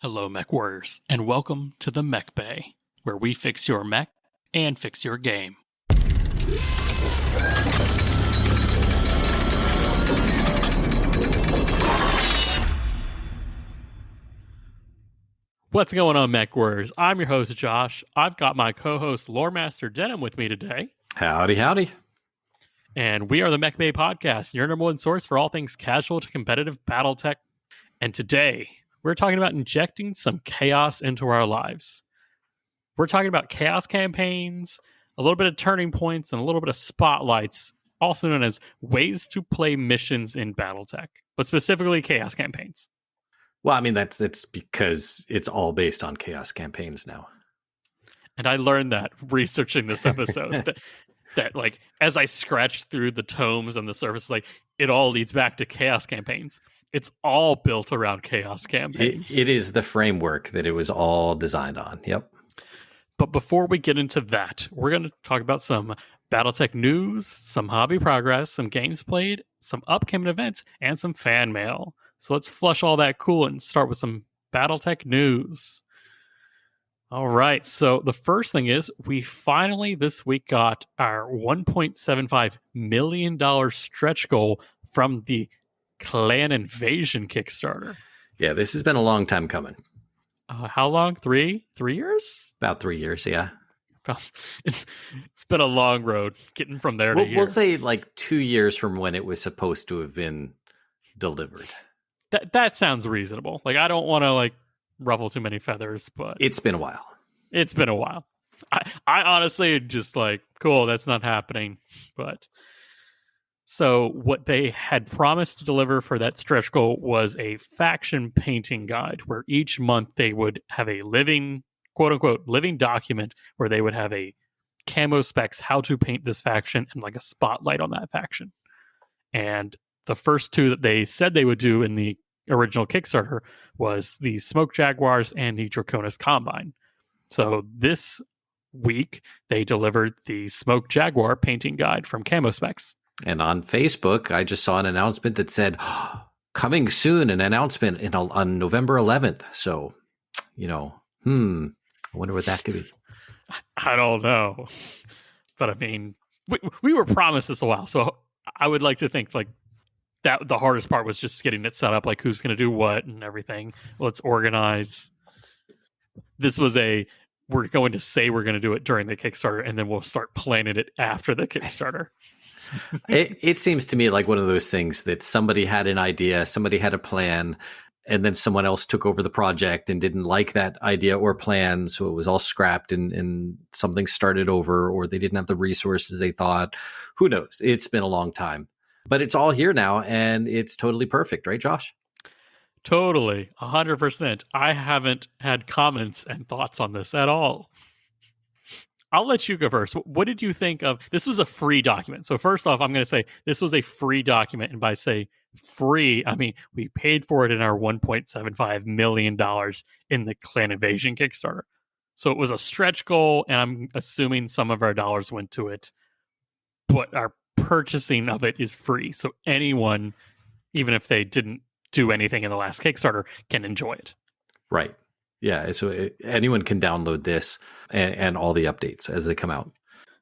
Hello, MechWarriors, and welcome to the Mech Bay, where we fix your mech and fix your game. What's going on, MechWarriors? I'm your host, Josh. I've got my co-host, Loremaster Denham, with me today. Howdy, howdy. And we are the Mech Bay Podcast, your number one source for all things casual to competitive BattleTech. And today, we're talking about injecting some chaos into our lives. We're talking about chaos campaigns, a little bit of turning points, and a little bit of spotlights, also known as ways to play missions in BattleTech, but specifically chaos campaigns. Well, I mean, it's because it's all based on chaos campaigns now. And I learned that researching this episode, that like, as I scratched through the tomes on the surface, like, it all leads back to chaos campaigns. It's all built around chaos campaigns. It is the framework that it was all designed on. Yep. But before we get into that, we're going to talk about some BattleTech news, some hobby progress, some games played, some upcoming events, and some fan mail. So let's flush all that cool and start with some BattleTech news. All right. So the first thing is we finally this week got our $1.75 million stretch goal from the Clan Invasion Kickstarter. Yeah, this has been a long time coming. How long? 3 years? About 3 years, yeah. It's been a long road getting from there to here. We'll say like 2 years from when it was supposed to have been delivered. That sounds reasonable. Like, I don't want to like ruffle too many feathers, but it's been a while. It's been a while. I honestly just like, cool, that's not happening. But so what they had promised to deliver for that stretch goal was a faction painting guide where each month they would have a living, quote unquote, living document where they would have a camo specs, how to paint this faction, and like a spotlight on that faction. And the first two that they said they would do in the original Kickstarter was the Smoke Jaguars and the Draconis Combine. So this week they delivered the Smoke Jaguar painting guide from Camo Specs. And on Facebook, I just saw an announcement that said, coming soon, an announcement on November 11th. So, I wonder what that could be. I don't know. But I mean, we were promised this a while. So I would like to think like that the hardest part was just getting it set up, like who's going to do what and everything. Let's organize. This was we're going to say we're going to do it during the Kickstarter, and then we'll start planning it after the Kickstarter. It seems to me like one of those things that somebody had an idea, somebody had a plan, and then someone else took over the project and didn't like that idea or plan, so it was all scrapped and something started over, or they didn't have the resources they thought. Who knows? It's been a long time. But it's all here now, and it's totally perfect, right, Josh? Totally, 100%. I haven't had comments and thoughts on this at all. I'll let you go first. What did you think of... This was a free document. So first off, I'm going to say this was a free document. And by say free, I mean we paid for it in our $1.75 million in the Clan Invasion Kickstarter. So it was a stretch goal, and I'm assuming some of our dollars went to it. But our purchasing of it is free. So anyone, even if they didn't do anything in the last Kickstarter, can enjoy it. Right. Yeah, so anyone can download this and all the updates as they come out.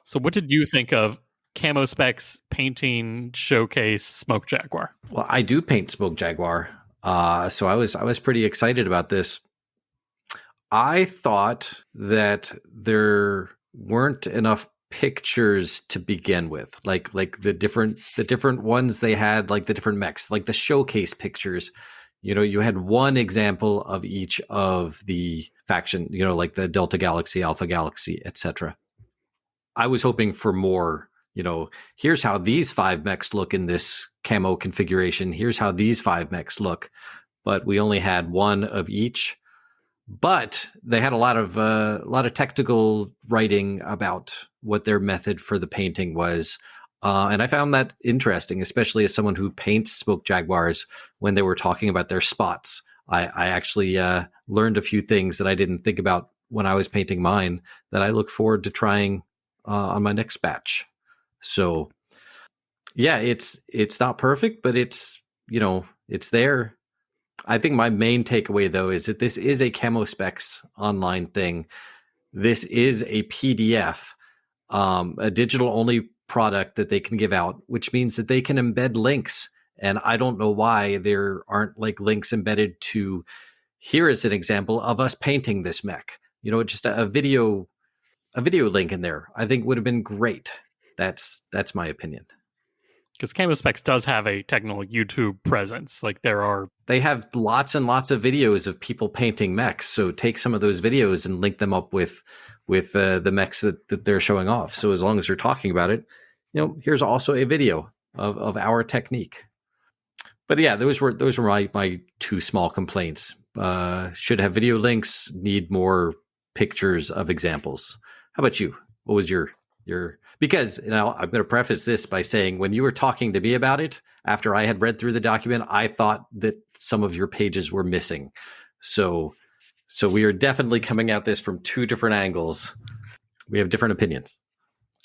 So what did you think of Camo Specs painting showcase Smoke Jaguar? Well, I do paint Smoke Jaguar, so I was pretty excited about this. I thought that there weren't enough pictures to begin with, like the different ones they had, like the different mechs, like the showcase pictures. You had one example of each of the faction, like the Delta Galaxy, Alpha Galaxy, etc. I was hoping for more, here's how these 5 mechs look in this camo configuration. Here's how these 5 mechs look. But we only had one of each. But they had a lot of technical writing about what their method for the painting was. And I found that interesting, especially as someone who paints Smoke Jaguars. When they were talking about their spots, I actually learned a few things that I didn't think about when I was painting mine that I look forward to trying on my next batch. So, yeah, it's not perfect, but it's there. I think my main takeaway, though, is that this is a Camo Specs online thing. This is a PDF, a digital-only product that they can give out, which means that they can embed links. And I don't know why there aren't like links embedded to, here is an example of us painting this mech. Just a video link in there, I think would have been great. That's my opinion. Because Camo Specs does have a technical YouTube presence. Like they have lots and lots of videos of people painting mechs. So take some of those videos and link them up with the mechs that they're showing off. So as long as they're talking about it, here's also a video of our technique. But yeah, those were my two small complaints. Should have video links, need more pictures of examples. How about you? What was your because I'm going to preface this by saying when you were talking to me about it, after I had read through the document, I thought that some of your pages were missing. So we are definitely coming at this from two different angles. We have different opinions.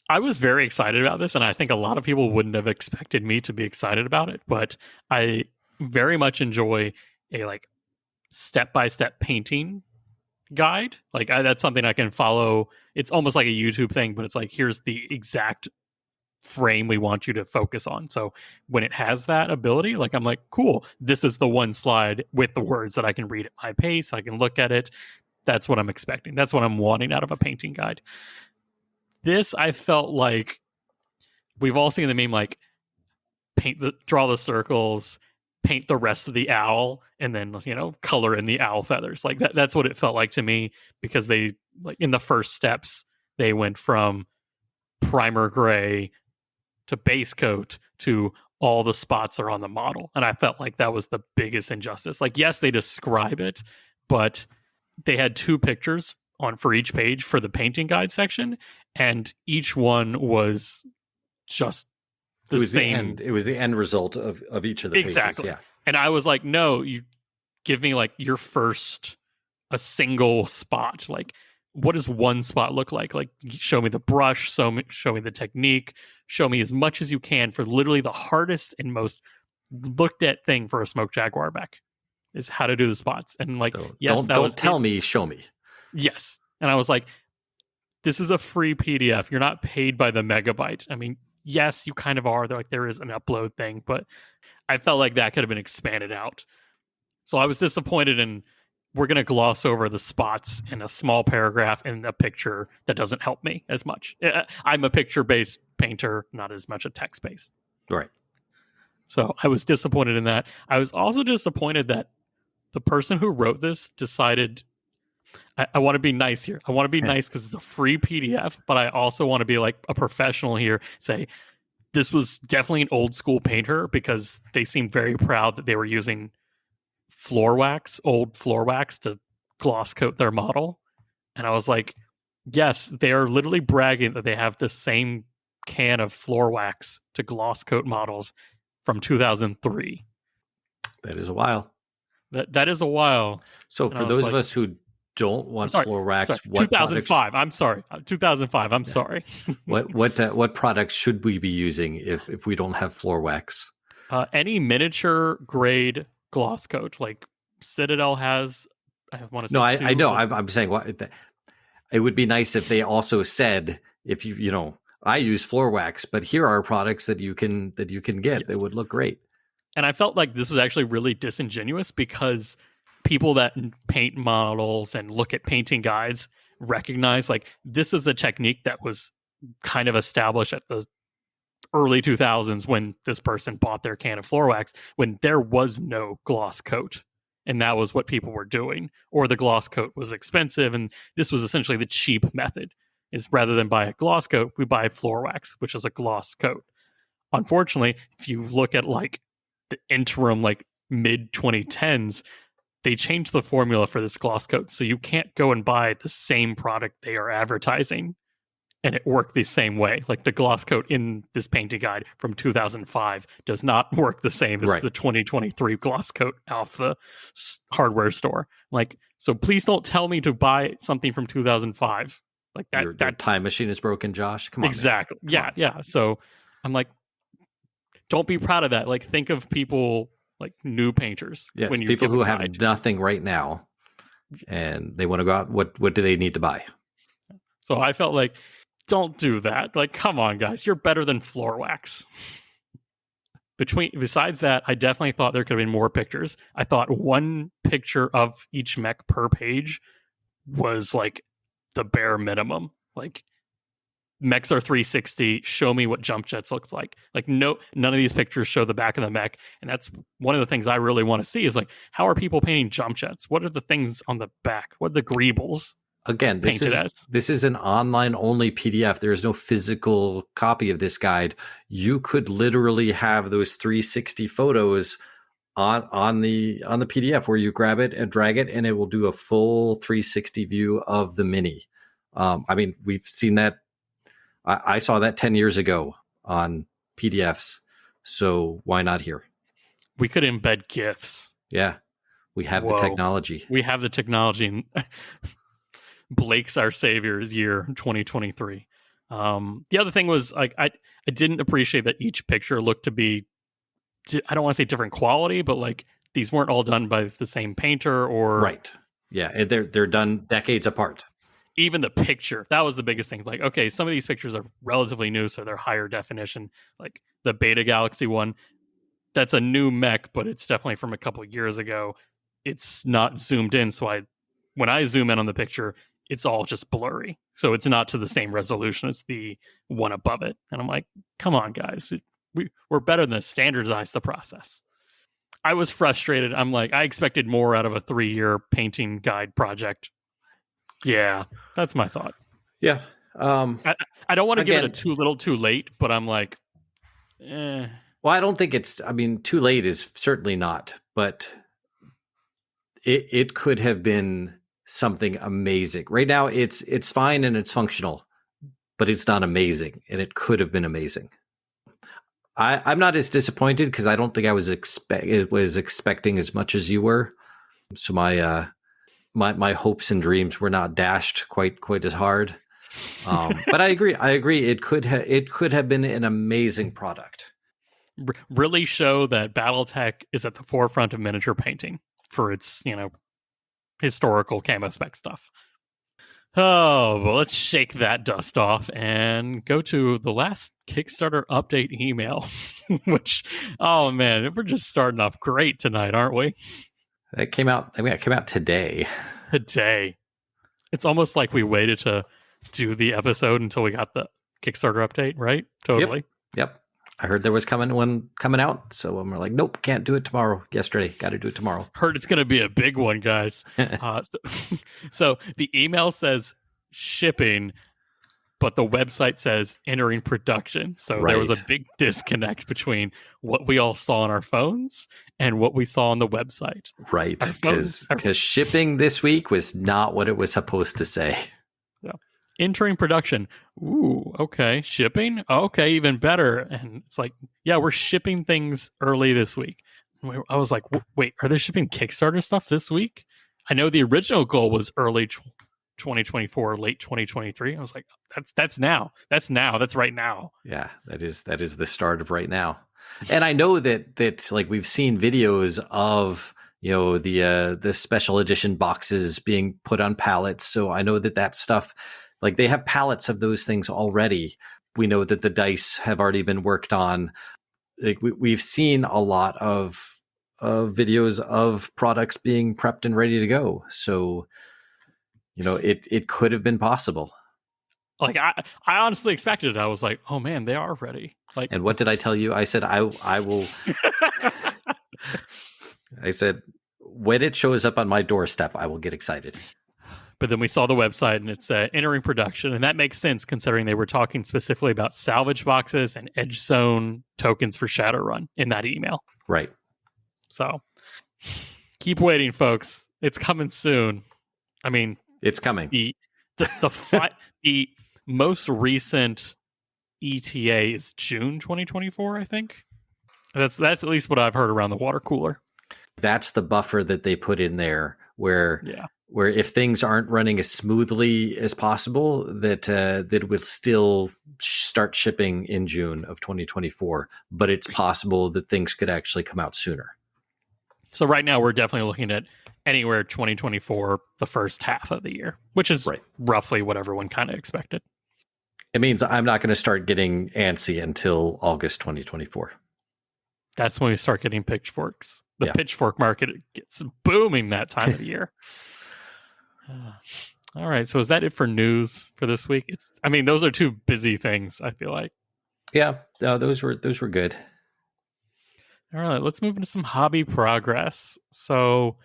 I was very excited about this, and I think a lot of people wouldn't have expected me to be excited about it, but I very much enjoy a step-by-step painting guide. That's something I can follow. It's almost like a YouTube thing, but it's like, here's the exact frame we want you to focus on. So when it has that ability, I'm like, cool, this is the one slide with the words that I can read at my pace. I can look at it. That's what I'm expecting. That's what I'm wanting out of a painting guide. This, I felt like we've all seen the meme, draw the circles, paint the rest of the owl, and then color in the owl feathers. That's what it felt like to me, because they in the first steps they went from primer gray to base coat to all the spots are on the model, and I felt like that was the biggest injustice. Yes, they describe it, but they had two pictures on for each page for the painting guide section, and each one was just the same. It was the end result of each of the pages. Exactly. Yeah. And I was like, no, you give me your first, a single spot. What does one spot look like? Show me the brush, show me the technique, show me as much as you can for literally the hardest and most looked at thing for a Smoke Jaguar mech is how to do the spots. And yes, don't tell me, show me. Yes. And I was like, this is a free PDF. You're not paid by the megabyte. I mean, yes, you kind of are. There is an upload thing, but I felt like that could have been expanded out. So I was disappointed, and we're going to gloss over the spots in a small paragraph in a picture that doesn't help me as much. I'm a picture-based painter, not as much a text-based. Right. So I was disappointed in that. I was also disappointed that the person who wrote this decided, I want to be nice here. I want to be nice because it's a free PDF, but I also want to be like a professional here. Say, this was definitely an old school painter, because they seemed very proud that they were using old floor wax to gloss coat their model. And I was like, yes, they are literally bragging that they have the same can of floor wax to gloss coat models from 2003. That is a while. That is a while. So for those of us who don't want floor wax, what 2005. I'm sorry. 2005. I'm sorry. what products should we be using if we don't have floor wax? Any miniature grade gloss coat, like Citadel has. I want to say. No, I know. I'm saying it would be nice if they also said, if I use floor wax, but here are products that you can get. Yes. They would look great. And I felt like this was actually really disingenuous, because people that paint models and look at painting guides recognize this is a technique that was kind of established at the early 2000s when this person bought their can of floor wax, when there was no gloss coat. And that was what people were doing. Or the gloss coat was expensive, and this was essentially the cheap method. Is rather than buy a gloss coat, we buy floor wax, which is a gloss coat. Unfortunately, if you look at the interim mid 2010s, they changed the formula for this gloss coat, so you can't go and buy the same product they are advertising and it worked the same way. The gloss coat in this painting guide from 2005 does not work the same as the 2023 gloss coat off the hardware store. So please don't tell me to buy something from 2005. That time machine is broken, Josh. Come on. Exactly. Yeah. So I'm like, don't be proud of that. Think of people like new painters. Yes, when you people give who a have guide. nothing right now, and they want to go out. What do they need to buy? So I felt like, don't do that. Like, come on, guys, you're better than floor wax. Besides that, I definitely thought there could have been more pictures. I thought one picture of each mech per page was like the bare minimum. Like, mechs are 360. Show me what jump jets looks like. Like, none of these pictures show the back of the mech, and that's one of the things I really want to see. Is like, how are people painting jump jets? What are the things on the back? What are the greebles? Again, this is an online only PDF. There is no physical copy of this guide. You could literally have those 360 photos on the PDF where you grab it and drag it, and it will do a full 360 view of the mini. I mean, we've seen that. I saw that 10 years ago on PDFs. So why not here? We could embed GIFs. Yeah, we have the technology. We have the technology. Blake's our savior's year 2023. The other thing was, like, I didn't appreciate that each picture looked to be, I don't want to say different quality, but like these weren't all done by the same painter or right. Yeah, and they're done decades apart. Even the picture, that was the biggest thing. Like, okay, some of these pictures are relatively new, so they're higher definition. Like the Beta Galaxy one, that's a new mech, but it's definitely from a couple of years ago. It's not zoomed in, so when I zoom in on the picture, it's all just blurry. So it's not to the same resolution as the one above it. And I'm like, come on, guys. We're better than to standardize the process. I was frustrated. I'm like, I expected more out of a 3-year painting guide project. Yeah, that's my thought. Yeah. I don't want to give it a too little too late, but I'm like, Well, I don't think too late is certainly not, but it could have been something amazing. Right now, it's fine and it's functional, but it's not amazing, and it could have been amazing. I'm not as disappointed because I don't think I was expecting as much as you were. So my hopes and dreams were not dashed quite as hard. But I agree. It could have been an amazing product. Really show that BattleTech is at the forefront of miniature painting for its, historical camo spec stuff. Oh, well, let's shake that dust off and go to the last Kickstarter update email, which, oh man, we're just starting off great tonight, aren't we? It came out today. Today. It's almost like we waited to do the episode until we got the Kickstarter update, right? Totally. Yep. I heard there was one coming out, so we're like, nope, can't do it tomorrow. Yesterday, got to do it tomorrow. Heard it's going to be a big one, guys. So the email says shipping, but the website says entering production. So There was a big disconnect between what we all saw on our phones and what we saw on the website. Right, because shipping this week was not what it was supposed to say. Yeah. Entering production. Ooh, okay. Shipping? Okay, even better. And it's like, yeah, we're shipping things early this week. I was like, wait, are they shipping Kickstarter stuff this week? I know the original goal was early 2024, late 2023. I was like, that's now. That's now. That's right now. Yeah, that is the start of right now. And I know that like we've seen videos of the special edition boxes being put on pallets. So I know that stuff. Like they have pallets of those things already. We know that the dice have already been worked on. Like we've seen a lot of videos of products being prepped and ready to go. So, it could have been possible. Like I honestly expected it. I was like, oh man, they are ready. Like, and what did I tell you? I said I will. I said when it shows up on my doorstep, I will get excited. But then we saw the website and it's entering production. And that makes sense considering they were talking specifically about salvage boxes and edge zone tokens for Shadowrun in that email. Right. So keep waiting, folks. It's coming soon. I mean, it's coming. The most recent ETA is June 2024, I think. That's at least what I've heard around the water cooler. That's the buffer that they put in there where if things aren't running as smoothly as possible, that will still start shipping in June of 2024. But it's possible that things could actually come out sooner. So right now we're definitely looking at anywhere 2024, the first half of the year, which is roughly what everyone kind of expected. It means I'm not going to start getting antsy until August 2024. That's when we start getting pitchforks. The pitchfork market gets booming that time of the year. All right. So is that it for news for this week? Those are two busy things, I feel like. Yeah, those were good. All right, let's move into some hobby progress. So,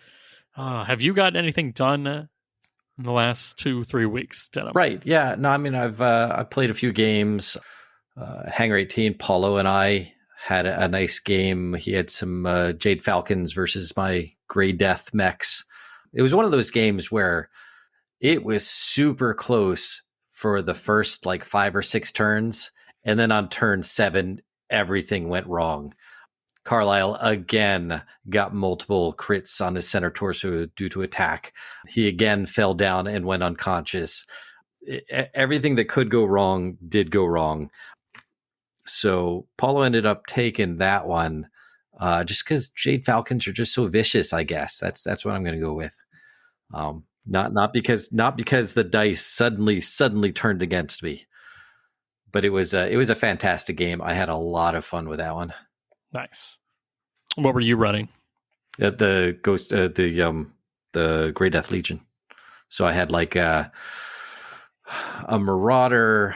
have you got anything done in the last 2-3 weeks, Denham? Right. Yeah. No, I've played a few games. Hangar 18, Paulo and I had a nice game. He had some Jade Falcons versus my Grey Death mechs. It was one of those games where it was super close for the first 5 or 6 turns. And then on turn 7, everything went wrong. Carlisle again got multiple crits on his center torso due to attack. He again fell down and went unconscious. Everything that could go wrong did go wrong. So Paulo ended up taking that one just because Jade Falcons are just so vicious, I guess. That's what I'm going to go with. Not because the dice suddenly turned against me. But it was a fantastic game. I had a lot of fun with that one. Nice. What were you running? The Ghost, the Grey Death Legion. So I had a Marauder,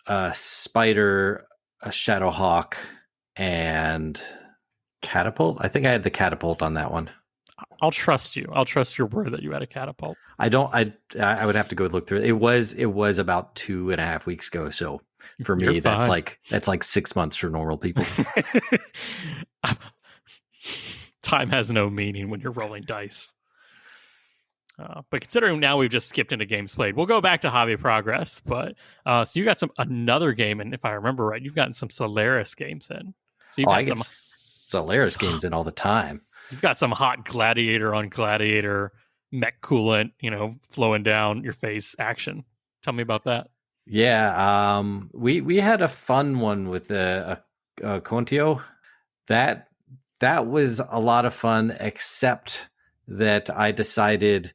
a Spider, a ShadowHawk, and Catapult. I think I had the Catapult on that one. I'll trust you. I'll trust your word that you had a Catapult. I would have to go look through it. It was about 2.5 weeks ago. So for me, that's like 6 months for normal people. Time has no meaning when you're rolling dice. But considering now we've just skipped into games played, we'll go back to hobby progress. But so you got another game, and if I remember right, you've gotten some Solaris games in. So you've got some Solaris games in all the time. You've got some hot gladiator on gladiator mech coolant, flowing down your face action. Tell me about that. Yeah, we had a fun one with a Contio. That was a lot of fun, except that I decided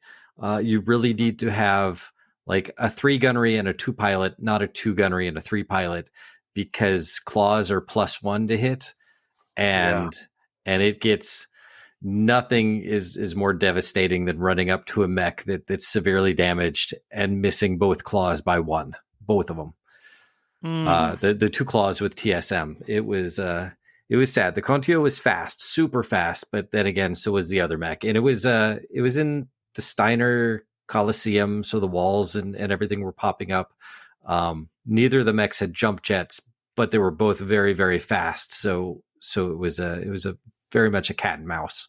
you really need to have a 3 gunnery and a 2 pilot, not a 2 gunnery and a 3 pilot, because claws are +1 to hit, and it gets nothing is more devastating than running up to a mech that's severely damaged and missing both claws by 1, both of them. The 2 claws with TSM. It was sad. The Contio was fast, super fast, but then again, so was the other mech. And it was in the Steiner Coliseum, so the walls and everything were popping up. Neither of the mechs had jump jets, but they were both very, very fast. So it was a very much a cat and mouse.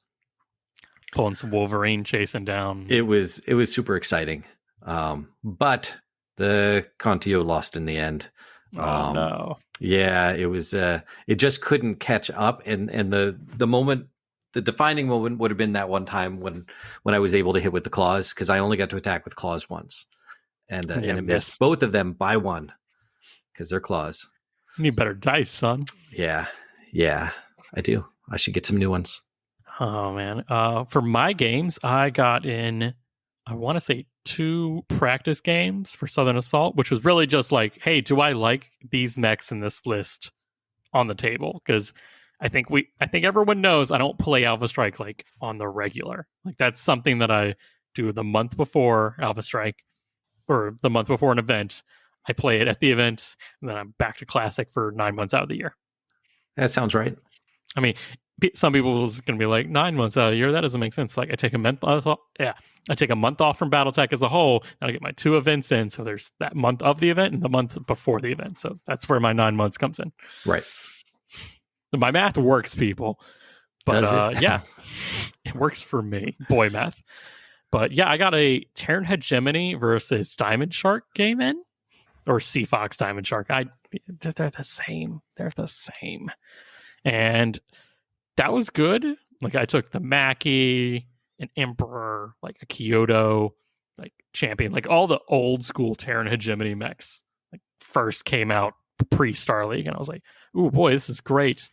Pulling some Wolverine, chasing down. It was super exciting. But the Contio lost in the end. Oh no. Yeah, it was it just couldn't catch up, and the moment, the defining moment would have been that one time when I was able to hit with the claws, because I only got to attack with claws once, and it missed both of them by 1 because they're claws. You need better dice, son. Yeah, I do. I should get some new ones. Oh man. For my games, I got in, I want to say 2 practice games for Southern Assault, which was really just hey, do I like these mechs in this list on the table? Because I think everyone knows I don't play Alpha Strike on the regular. That's something that I do the month before Alpha Strike, or the month before an event. I play it at the event, and then I'm back to Classic for 9 months out of the year. That sounds right. I mean, some people is going to be 9 months out of the year. That doesn't make sense. I take a month off. Yeah, I take a month off from BattleTech as a whole, and I get my 2 events in. So there's that month of the event and the month before the event. So that's where my 9 months comes in. Right. My math works, people. But yeah, it works for me. Boy math. But yeah, I got a Terran Hegemony versus Diamond Shark game in, or Seafox Diamond Shark. They're the same. They're the same. And that was good. I took the Mackie, an Emperor, a Kyoto, Champion, all the old school Terran Hegemony mechs first came out pre-Star League, and I was ooh boy, this is great.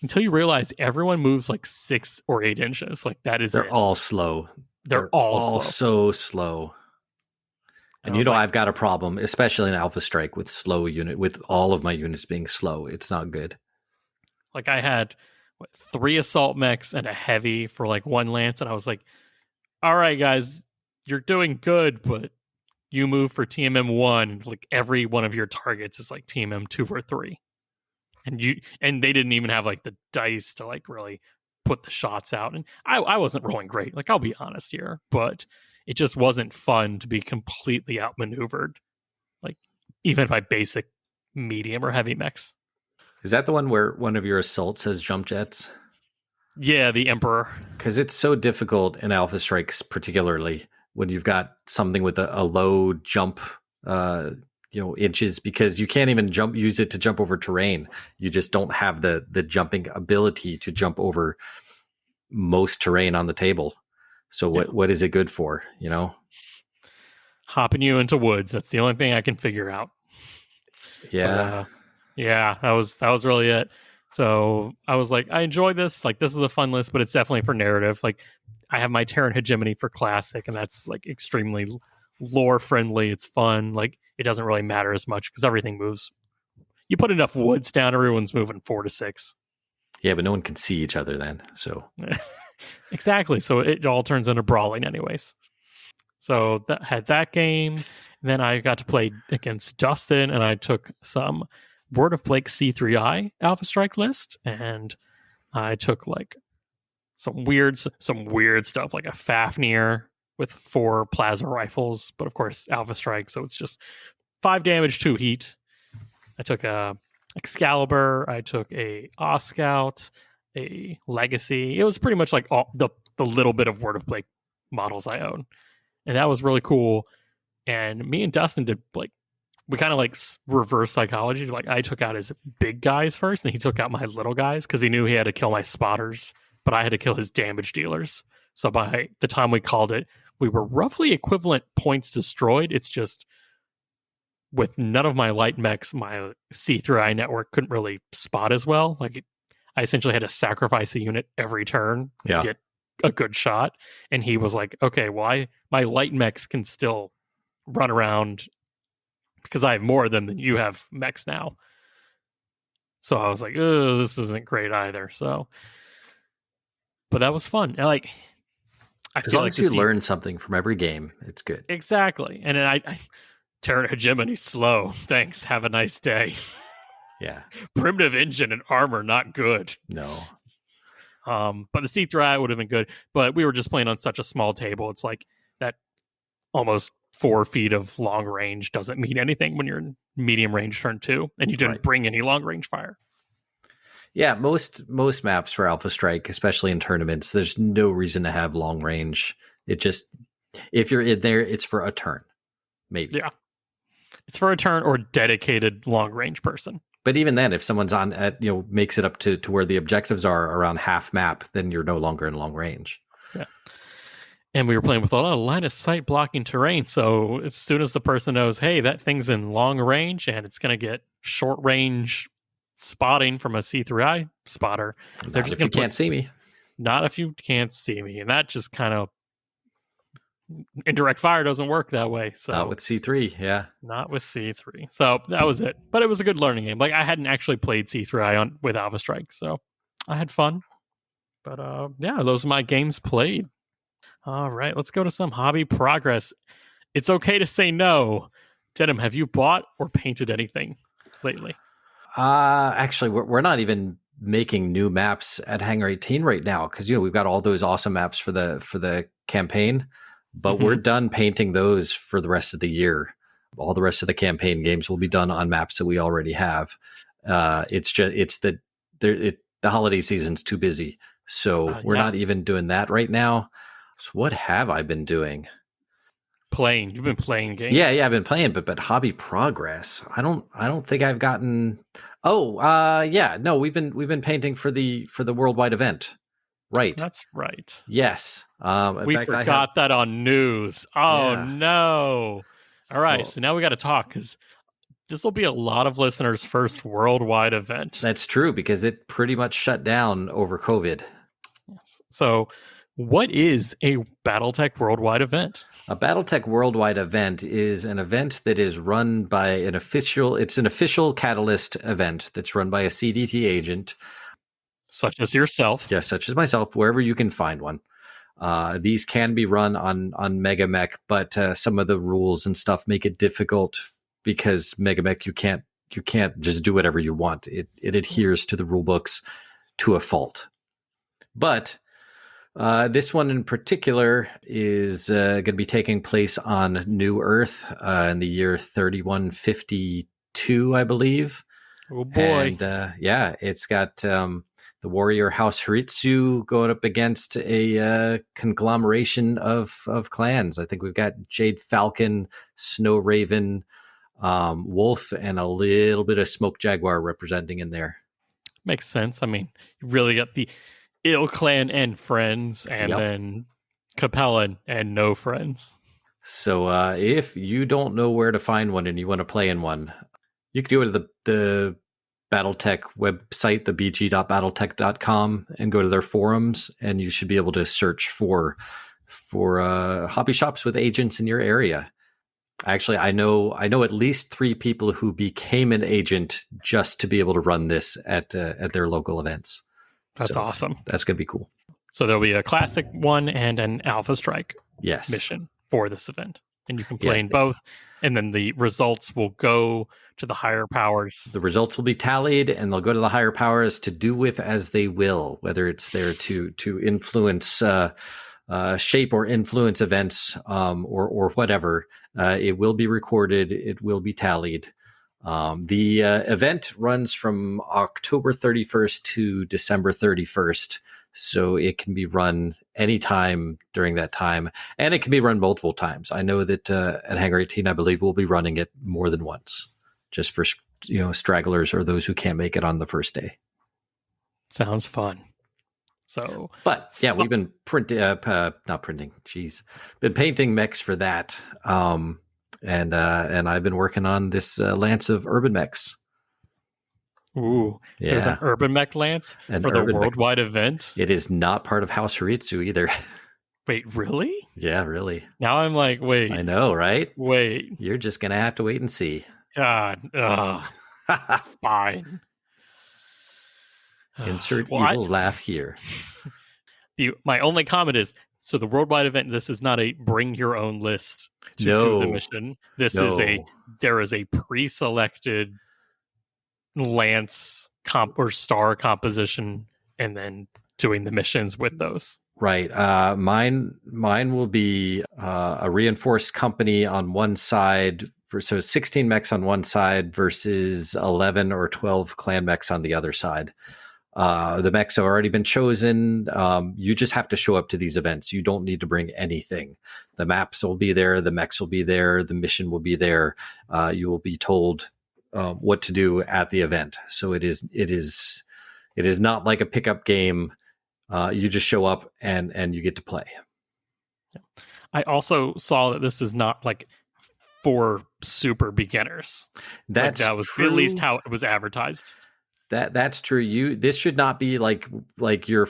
until you realize everyone moves like 6 or 8 inches. Like that is They're it. all slow. They're all slow. So slow. And like, I've got a problem, especially in Alpha Strike with with all of my units being slow. It's not good. Like I had 3 assault mechs and a heavy for like 1 lance, and I was like, all right, guys, you're doing good, but you move for TMM1, like every one of your targets is like TMM2 or 3. And they didn't even have like the dice to like really put the shots out. And I wasn't rolling great, like I'll be honest here, but it just wasn't fun to be completely outmaneuvered, like even by basic medium or heavy mechs. Is that the one where one of your assaults has jump jets? Yeah, the Emperor. Because it's so difficult in Alpha Strikes, particularly when you've got something with a low jump, inches, because you can't even use it to jump over terrain. You just don't have the jumping ability to jump over most terrain on the table. So what is it good for? Hopping you into woods. That's the only thing I can figure out. Yeah. Yeah, that was really it. So I was like, I enjoy this. Like, this is a fun list, but it's definitely for narrative. Like, I have my Terran Hegemony for Classic, and that's like extremely lore friendly. It's fun. Like, it doesn't really matter as much because everything moves. You put enough woods down, everyone's moving 4 to 6. Yeah, but no one can see each other then. So exactly. So it all turns into brawling, anyways. So that had that game. And then I got to play against Dustin, and I took some Word of Blake C3I Alpha Strike list, and I took like some weird stuff, like a Fafnir with 4 plasma rifles, but of course Alpha Strike, so it's just 5 damage, 2 heat. I took a Excalibur, I took a Oscout, a Legacy. It was pretty much like all the little bit of Word of Blake models I own, and that was really cool. And me and Dustin did like, we kind of like reverse psychology. Like I took out his big guys first, and he took out my little guys because he knew he had to kill my spotters, but I had to kill his damage dealers. So by the time we called it, we were roughly equivalent points destroyed. It's just with none of my light mechs, my C3I network couldn't really spot as well. Like I essentially had to sacrifice a unit every turn to get a good shot. And he was like, okay, well, my light mechs can still run around because I have more of them than you have mechs now. So I was like, oh, this isn't great either. So, but that was fun. And like, I as feel long like as you learn something from every game, it's good. Exactly. And then I Terran Hegemony slow. Thanks. Have a nice day. Yeah. Primitive engine and armor, not good. No. But the C3I would have been good. But we were just playing on such a small table. It's like that almost 4 feet of long range doesn't mean anything when you're in medium range turn 2, and you didn't bring any long range fire. Yeah, most maps for Alpha Strike, especially in tournaments, there's no reason to have long range. It just, if you're in there, it's for a turn, maybe. Yeah, it's for a turn or dedicated long range person. But even then, if someone's on at makes it up to where the objectives are around half map, then you're no longer in long range. Yeah. And we were playing with a lot of line of sight blocking terrain. So as soon as the person knows, hey, that thing's in long range and it's going to get short range spotting from a C3I spotter, they're just going to can't see me. Not if you can't see me. And that just kind of, indirect fire doesn't work that way. So not with C3, yeah. Not with C3. So that was it. But it was a good learning game. Like I hadn't actually played C3I with Alpha Strike, so I had fun. But yeah, those are my games played. All right, let's go to some hobby progress. It's okay to say no. Denham, have you bought or painted anything lately? Actually, we're not even making new maps at Hangar 18 right now because we've got all those awesome maps for the campaign, but we're done painting those for the rest of the year. All the rest of the campaign games will be done on maps that we already have. The holiday season's too busy, so we're not even doing that right now. So what have I been doing? Playing. You've been playing games. Yeah, I've been playing, but hobby progress. I don't think I've gotten. No, we've been painting for the worldwide event. Right. That's right. Yes. We forgot that on news. Oh no. All right, so now we got to talk because this will be a lot of listeners' first worldwide event. That's true, because it pretty much shut down over COVID. Yes. So, what is a BattleTech worldwide event? A BattleTech worldwide event is an event that is run by an official Catalyst event that's run by a CDT agent. Such as yourself. Yes, such as myself, wherever you can find one. These can be run on Mega Mech, but some of the rules and stuff make it difficult, because Mega Mech, you can't just do whatever you want. It adheres to the rule books to a fault. But this one in particular is going to be taking place on New Earth in the year 3152, I believe. Oh boy! And it's got the warrior House Haritsu going up against a conglomeration of clans. I think we've got Jade Falcon, Snow Raven, Wolf, and a little bit of Smoke Jaguar representing in there. Makes sense. I mean, you really got the Ill Clan and friends, and then Capellan and no friends. So if you don't know where to find one and you want to play in one, you can go to the BattleTech website, the bg.battletech.com, and go to their forums, and you should be able to search for hobby shops with agents in your area. Actually, I know at least 3 people who became an agent just to be able to run this at their local events. That's awesome. That's going to be cool. So there'll be a classic one and an Alpha Strike mission for this event. And you can play in both. And then the results will go to the higher powers. The results will be tallied, and they'll go to the higher powers to do with as they will, whether it's there to influence, shape or influence events, or whatever. It will be recorded. It will be tallied. The event runs from October 31st to December 31st, so it can be run anytime during that time, and it can be run multiple times. I know that at Hangar 18, I believe we'll be running it more than once, just for stragglers or those who can't make it on the first day. Sounds fun. So, but yeah, we've been been painting mechs for that. And I've been working on this lance of urban mechs. Ooh, there's an urban mech lance for the worldwide event? It is not part of House Haritsu either. Wait, really? Yeah, really. Now I'm like, wait. I know, right? Wait. You're just going to have to wait and see. God. Fine. Insert evil laugh here. My only comment is, so the worldwide event, this is not a bring your own list to do the mission. There is a pre-selected lance or star composition, and then doing the missions with those. Right. Mine will be a reinforced company on one side, so 16 mechs on one side versus 11 or 12 clan mechs on the other side. The mechs have already been chosen. You just have to show up to these events. You don't need to bring anything. The maps will be there. The mechs will be there. The mission will be there. You will be told what to do at the event. So it is not like a pickup game. You just show up and you get to play. I also saw that this is not like for super beginners. That was true. At least how it was advertised. That's true. This should not be like your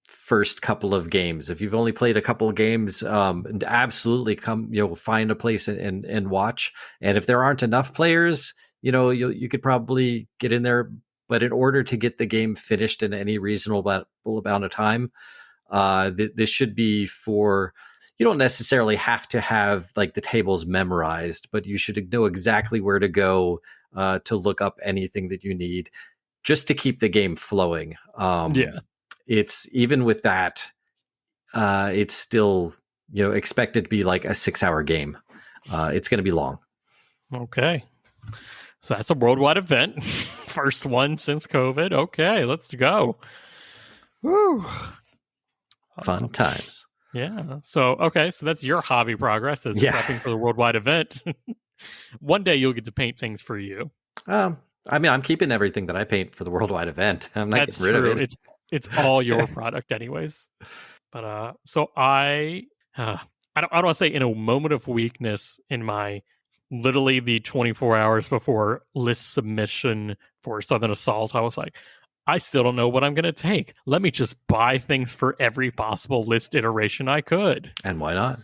first couple of games. If you've only played a couple of games, absolutely come, find a place and watch. And if there aren't enough players, you could probably get in there. But in order to get the game finished in any reasonable amount of time, this should be for. You don't necessarily have to have like the tables memorized, but you should know exactly where to go to look up anything that you need, just to keep the game flowing. It's even with that, it's still expected to be like a 6-hour game. It's going to be long. Okay, so that's a worldwide event, first one since COVID. Okay, let's go. Woo! Fun times. Yeah. So that's your hobby progress as prepping for the worldwide event. One day you'll get to paint things for you. I'm keeping everything that I paint for the worldwide event. I'm not getting rid of it. It's all your product anyways. But so I don't want to say in a moment of weakness in my literally the 24 hours before list submission for Southern Assault, I was like, I still don't know what I'm going to take. Let me just buy things for every possible list iteration I could. And why not?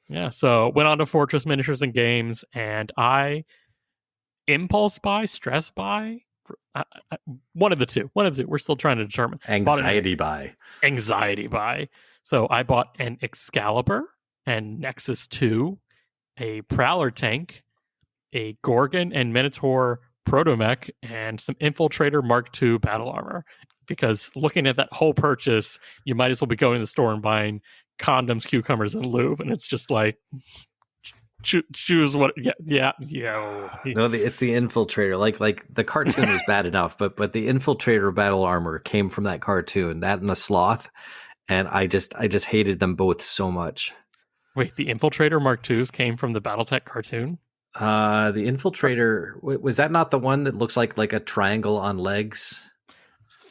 Yeah, so went on to Fortress Miniatures and Games, and I impulse buy, stress buy, one of the two. We're still trying to determine. Anxiety buy. So I bought an Excalibur and Nexus 2, a Prowler tank, a Gorgon and Minotaur Protomech, and some Infiltrator Mark II battle armor. Because looking at that whole purchase, you might as well be going to the store and buying condoms, cucumbers, and lube, and it's just like choose what. Yeah. No, it's the Infiltrator. Like the cartoon was bad enough, but the Infiltrator battle armor came from that cartoon. That and the Sloth, and I just hated them both so much. Wait, the Infiltrator Mark IIs came from the BattleTech cartoon? The Infiltrator, was that not the one that looks like a triangle on legs?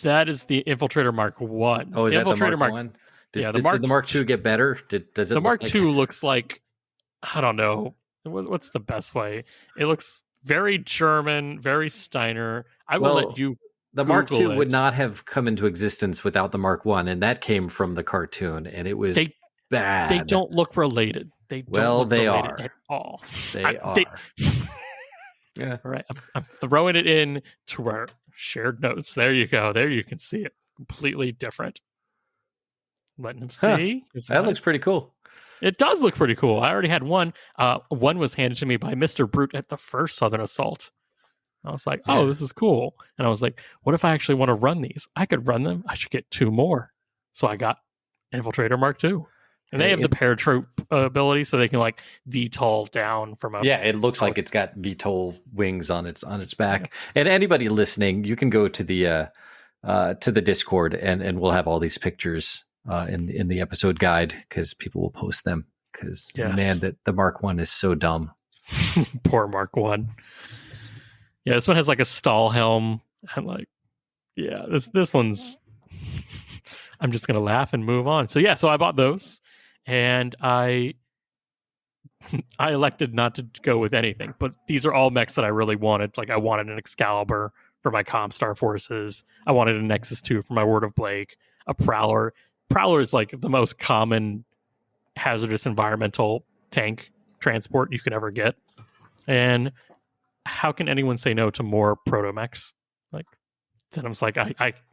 That is the Infiltrator Mark I. Oh, is that the Mark I? Did the Mark II get better? Does it? The Mark II looks like, I don't know. What's the best way? It looks very German, very Steiner. I will let you. The Mark II would not have come into existence without the Mark I, and that came from the cartoon, and it was bad. They don't look related. They are at all. They are. Yeah. All right. I'm throwing it in to our shared notes. There you go. There you can see it. Completely different. Letting them see. That looks pretty cool. It does look pretty cool. I already had one. One was handed to me by Mr. Brute at the first Southern Assault. I was like, oh, this is cool. And I was like, what if I actually want to run these? I could run them. I should get 2 more. So I got Infiltrator Mark II. And they have the paratroop ability, so they can like VTOL down from a. Yeah, it looks like it's got VTOL wings on its back. Yeah. And anybody listening, you can go to the Discord, and we'll have all these pictures in the episode guide, because people will post them. Because man, the Mark I is so dumb. Poor Mark I. Yeah, this one has like a stall helm. I'm like, yeah, this one's. I'm just gonna laugh and move on. So so I bought those. And I elected not to go with anything, but these are all mechs that I really wanted. Like I wanted an Excalibur for my Comstar forces. I wanted a Nexus 2 for my Word of Blake. A Prowler. Prowler is like the most common hazardous environmental tank transport you can ever get. And how can anyone say no to more proto-mechs? Like, Denham's like,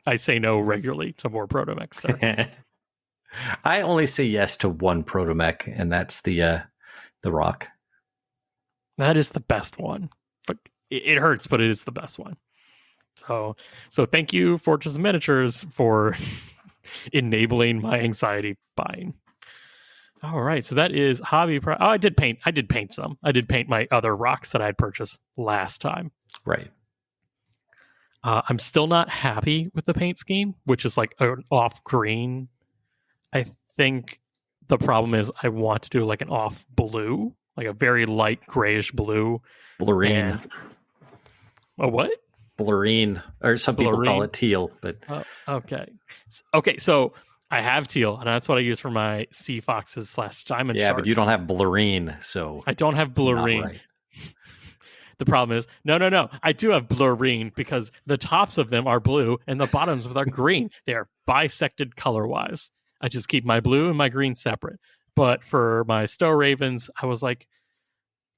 I say no regularly to more proto-mechs. So. I only say yes to one protomech, and that's the Rock. That is the best one, but it hurts, but it is the best one. So thank you, Fortress Miniatures, for enabling my anxiety buying. All right, so that is hobby. I did paint some. I did paint my other rocks that I had purchased last time. Right. I'm still not happy with the paint scheme, which is like an off green. I think the problem is I want to do like an off blue, like a very light grayish blue. Blurine. A what? Blurine. Or some people call it teal. But Okay, so I have teal, and that's what I use for my Sea Foxes / Diamond Sharks. But you don't have blurine, so... I don't have blurine. Right. The problem is, no. I do have blurine because the tops of them are blue and the bottoms are green. They are bisected color-wise. I just keep my blue and my green separate. But for my Stow Ravens, I was like,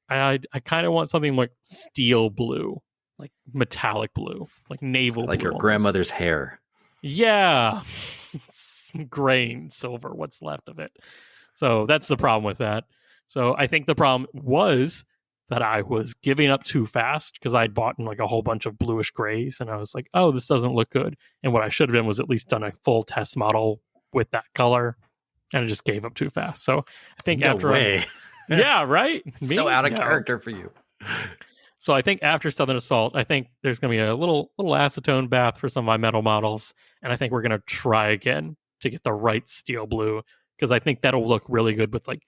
I kind of want something like steel blue, like metallic blue, like naval blue. Like your grandmother's hair. Yeah. Grain, silver, what's left of it. So that's the problem with that. So I think the problem was that I was giving up too fast because I'd bought in like a whole bunch of bluish grays, and I was like, oh, this doesn't look good. And what I should have done was at least done a full test model with that color, and I just gave up too fast. So I think yeah, right. So out of character for you. So I think after Southern Assault, I think there's going to be a little acetone bath for some of my metal models, and I think we're going to try again to get the right steel blue, because I think that'll look really good with like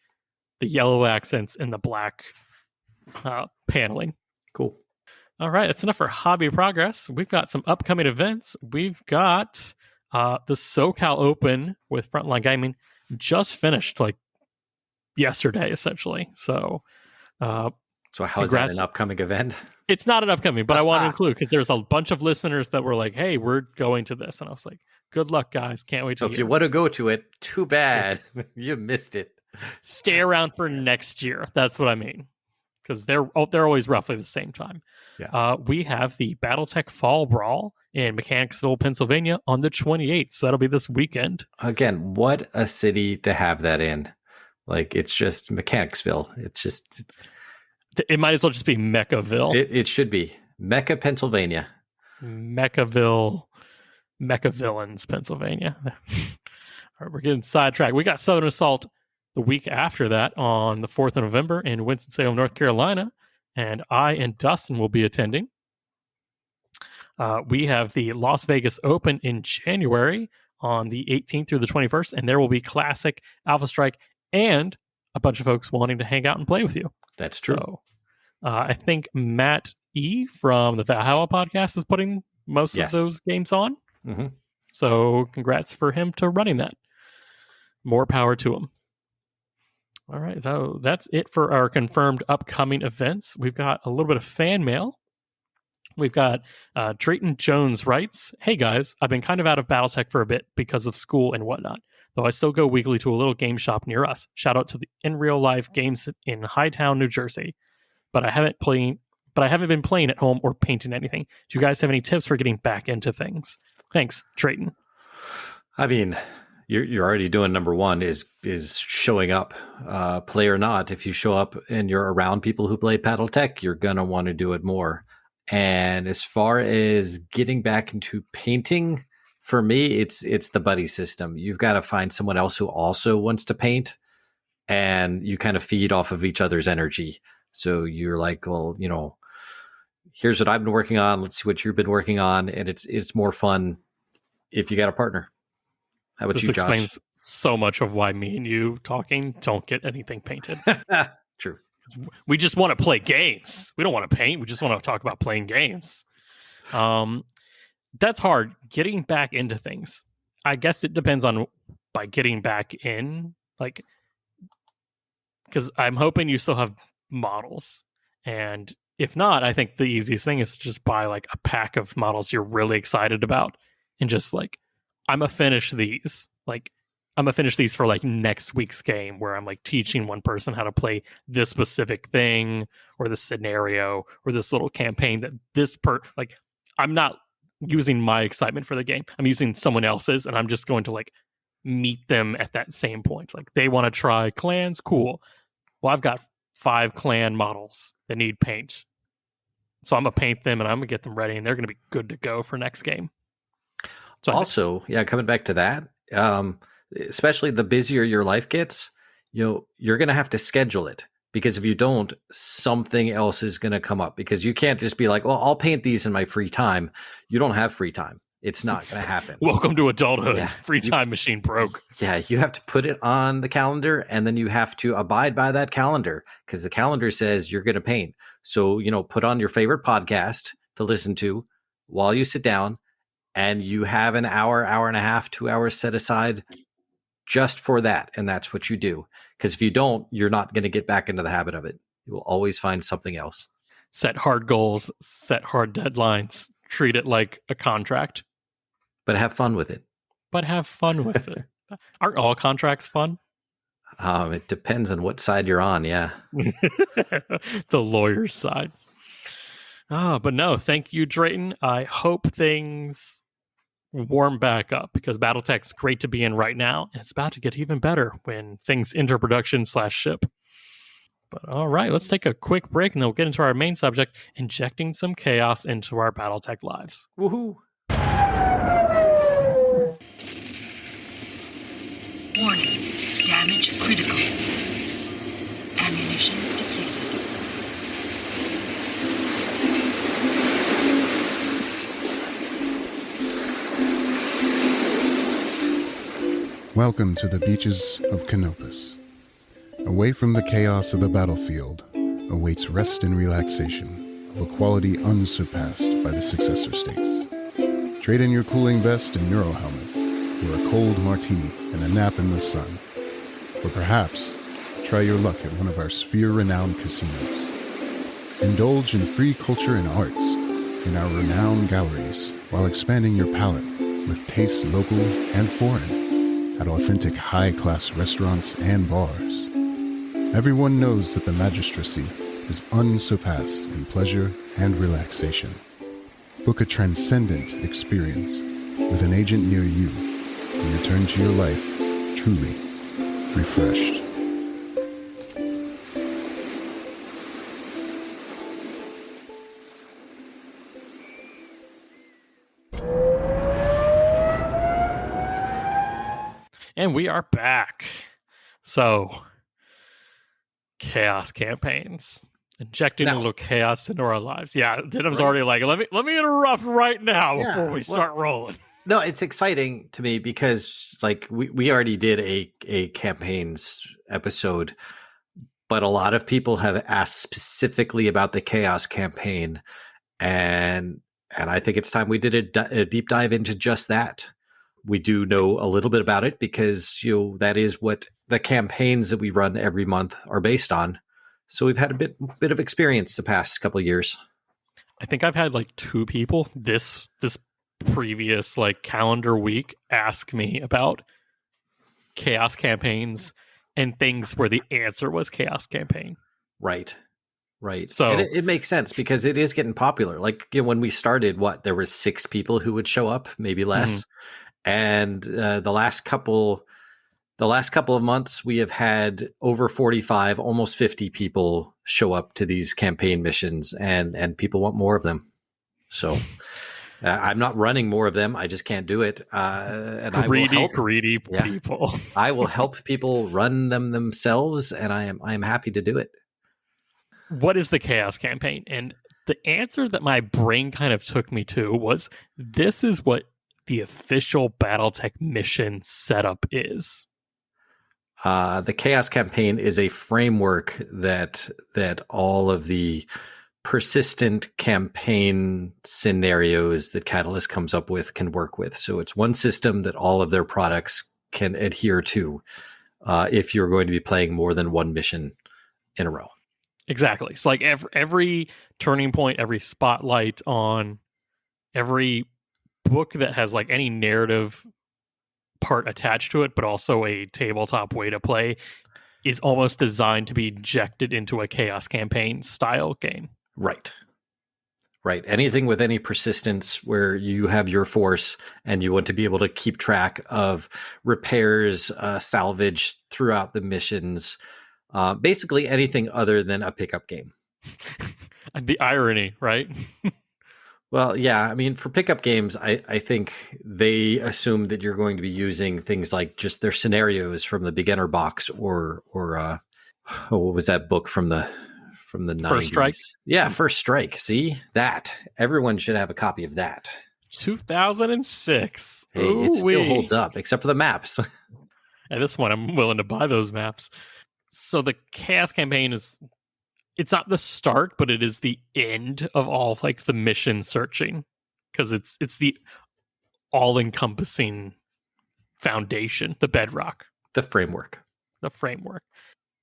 the yellow accents and the black paneling. Cool. All right, that's enough for hobby progress. We've got some upcoming events. We've got the SoCal Open with Frontline Gaming just finished like yesterday, essentially. So So how is that an upcoming event? It's not an upcoming, but I want to include because there's a bunch of listeners that were like, hey, we're going to this. And I was like, good luck, guys. Can't wait to So if you want to go to it, too bad. You missed it. Stay around for next year. That's what I mean. Because they're always roughly the same time. Yeah. We have the BattleTech Fall Brawl in Mechanicsville, Pennsylvania on the 28th. So that'll be this weekend. Again, what a city to have that in. Like, it's just Mechanicsville. It's just... It might as well just be Mechaville. It should be. Mecha, Pennsylvania. Mechavillains, Pennsylvania. All right, we're getting sidetracked. We got Southern Assault the week after that on the 4th of November in Winston-Salem, North Carolina. And I and Dustin will be attending. We have the Las Vegas Open in January on the 18th through the 21st. And there will be Classic, Alpha Strike, and a bunch of folks wanting to hang out and play with you. That's true. So, I think Matt E. from the Valhalla podcast is putting most of those games on. Mm-hmm. So congrats for him to running that. More power to him. All right, so that's it for our confirmed upcoming events. We've got a little bit of fan mail. We've got Drayton Jones writes, hey guys, I've been kind of out of BattleTech for a bit because of school and whatnot, though I still go weekly to a little game shop near us. Shout out to the In Real Life Games in Hightown, New Jersey. But I haven't been playing at home or painting anything. Do you guys have any tips for getting back into things? Thanks, Drayton. I mean, you're already doing number one is showing up, play or not. If you show up and you're around people who play BattleTech, you're gonna want to do it more. And as far as getting back into painting, for me, it's the buddy system. You've got to find someone else who also wants to paint, and you kind of feed off of each other's energy. So you're like, well, here's what I've been working on. Let's see what you've been working on, and it's more fun if you got a partner. How about this you, Josh? This explains so much of why me and you talking don't get anything painted. True. We just want to play games. We don't want to paint. We just want to talk about playing games. That's hard. Getting back into things. I guess it depends on by getting back in, like, because I'm hoping you still have models, and if not, I think the easiest thing is to just buy like a pack of models you're really excited about, and just like, I'm gonna finish these. Like, I'm gonna finish these for like next week's game, where I'm like teaching one person how to play this specific thing or this scenario or this little campaign that like, I'm not using my excitement for the game. I'm using someone else's, and I'm just going to like meet them at that same point. Like, they want to try clans, cool. Well, I've got 5 clan models that need paint, so I'm gonna paint them and I'm gonna get them ready, and they're gonna be good to go for next game. So also, coming back to that, especially the busier your life gets, you're gonna have to schedule it, because if you don't, something else is gonna come up, because you can't just be like, well, I'll paint these in my free time. You don't have free time. It's not going to happen. Welcome to adulthood. Yeah. Free time machine broke. Yeah, you have to put it on the calendar, and then you have to abide by that calendar, because the calendar says you're going to paint. So, put on your favorite podcast to listen to while you sit down, and you have an hour, hour and a half, 2 hours set aside just for that. And that's what you do. Because if you don't, you're not going to get back into the habit of it. You will always find something else. Set hard goals, set hard deadlines, treat it like a contract. But have fun with it. Aren't all contracts fun? It depends on what side you're on, yeah. The lawyer's side. But no, thank you, Drayton. I hope things warm back up, because BattleTech's great to be in right now, and it's about to get even better when things enter production/ship. But all right, let's take a quick break, and then we'll get into our main subject, injecting some chaos into our BattleTech lives. Woohoo! Warning, damage critical. Ammunition depleted. Welcome to the beaches of Canopus. Away from the chaos of the battlefield awaits rest and relaxation of a quality unsurpassed by the successor states. Trade in your cooling vest and Neuro helmet for a cold martini and a nap in the sun. Or perhaps try your luck at one of our sphere-renowned casinos. Indulge in free culture and arts in our renowned galleries while expanding your palate with tastes local and foreign at authentic high-class restaurants and bars. Everyone knows that the magistracy is unsurpassed in pleasure and relaxation. Book a transcendent experience with an agent near you and return to your life truly refreshed. And we are back. So, chaos campaigns. Injecting a little chaos into our lives. Yeah, Denham's already like, let me interrupt right now before we start rolling. No, it's exciting to me because like we already did a campaigns episode, but a lot of people have asked specifically about the chaos campaign, and I think it's time we did a deep dive into just that. We do know a little bit about it because that is what the campaigns that we run every month are based on. So we've had a bit of experience the past couple of years. I think I've had like 2 people this previous like calendar week ask me about chaos campaigns and things where the answer was chaos campaign. Right. So and it makes sense because it is getting popular. Like when we started, there was 6 people who would show up, maybe less. Mm-hmm. And the last couple of months, we have had over 45, almost 50 people show up to these campaign missions, and people want more of them. So I'm not running more of them. I just can't do it. And greedy people. I will help people run them themselves, and I am happy to do it. What is the chaos campaign? And the answer that my brain kind of took me to was, this is what the official BattleTech mission setup is. The chaos campaign is a framework that all of the persistent campaign scenarios that Catalyst comes up with can work with. So it's one system that all of their products can adhere to if you're going to be playing more than one mission in a row. Exactly. It's like every turning point, every spotlight on every book that has like any narrative part attached to it, but also a tabletop way to play, is almost designed to be injected into a chaos campaign style game. Right. Anything with any persistence where you have your force and you want to be able to keep track of repairs, salvage throughout the missions, basically anything other than a pickup game. The irony, right? Well, yeah. I mean, for pickup games, I think they assume that you're going to be using things like just their scenarios from the beginner box, or what was that book from the 90s? First Strike. Yeah, First Strike. See that? Everyone should have a copy of that. 2006. Hey, it still holds up, except for the maps. And this one, I'm willing to buy those maps. So the chaos campaign it's not the start, but it is the end of all like the mission searching, because it's the all-encompassing foundation, the bedrock, the framework.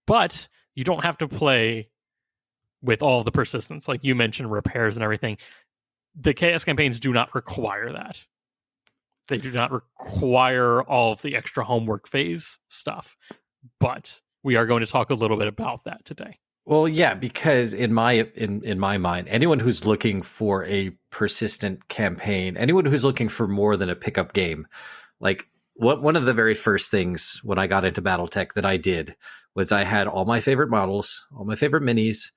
But you don't have to play with all the persistence, like you mentioned, repairs and everything. The chaos campaigns do not require that. They do not require all of the extra homework phase stuff, but we are going to talk a little bit about that today. Well, yeah, because in my mind, anyone who's looking for a persistent campaign, anyone who's looking for more than a pickup game, like one of the very first things when I got into BattleTech that I did was I had all my favorite models, all my favorite minis,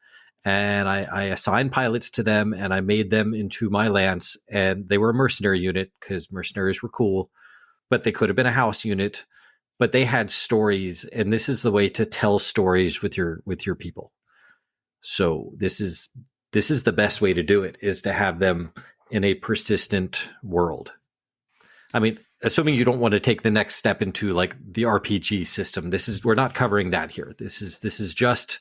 and I assigned pilots to them, and I made them into my Lance, and they were a mercenary unit because mercenaries were cool, but they could have been a house unit, but they had stories, and this is the way to tell stories with your people. So this is the best way to do it, is to have them in a persistent world. I mean, assuming you don't want to take the next step into like the RPG system, we're not covering that here. This is just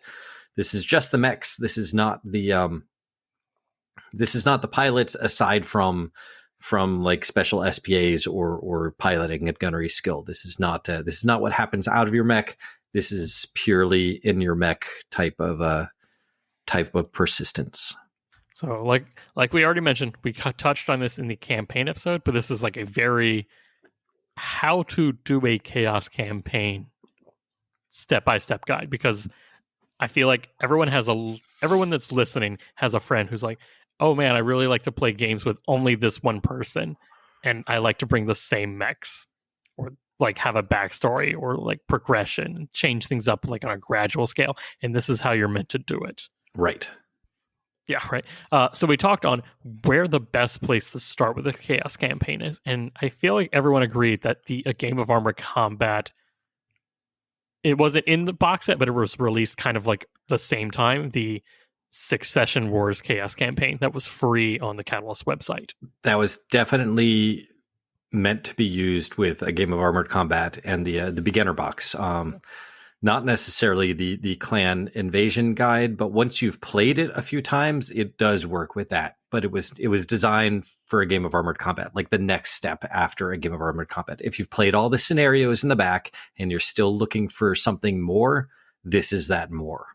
the mechs. This is not the pilots, aside from like special SPAs or piloting and gunnery skill. This is not what happens out of your mech. This is purely in your mech type of type of persistence. So like we already mentioned, we touched on this in the campaign episode, but this is like a very how to do a chaos campaign step-by-step guide, because I feel like everyone that's listening has a friend who's like, oh man, I really like to play games with only this one person, and I like to bring the same mechs, or like have a backstory or like progression and change things up like on a gradual scale, and this is how you're meant to do it. Right. Yeah, right. So we talked on where the best place to start with a chaos campaign is, and I feel like everyone agreed that A Game of Armored Combat, it wasn't in the box set, but it was released kind of like the same time, the Succession Wars Chaos campaign that was free on the Catalyst website. That was definitely meant to be used with A Game of Armored Combat and the beginner box. Not necessarily the clan invasion guide, but once you've played it a few times, it does work with that. But it was designed for A Game of Armored Combat, like the next step after A Game of Armored Combat. If you've played all the scenarios in the back and you're still looking for something more, this is that more.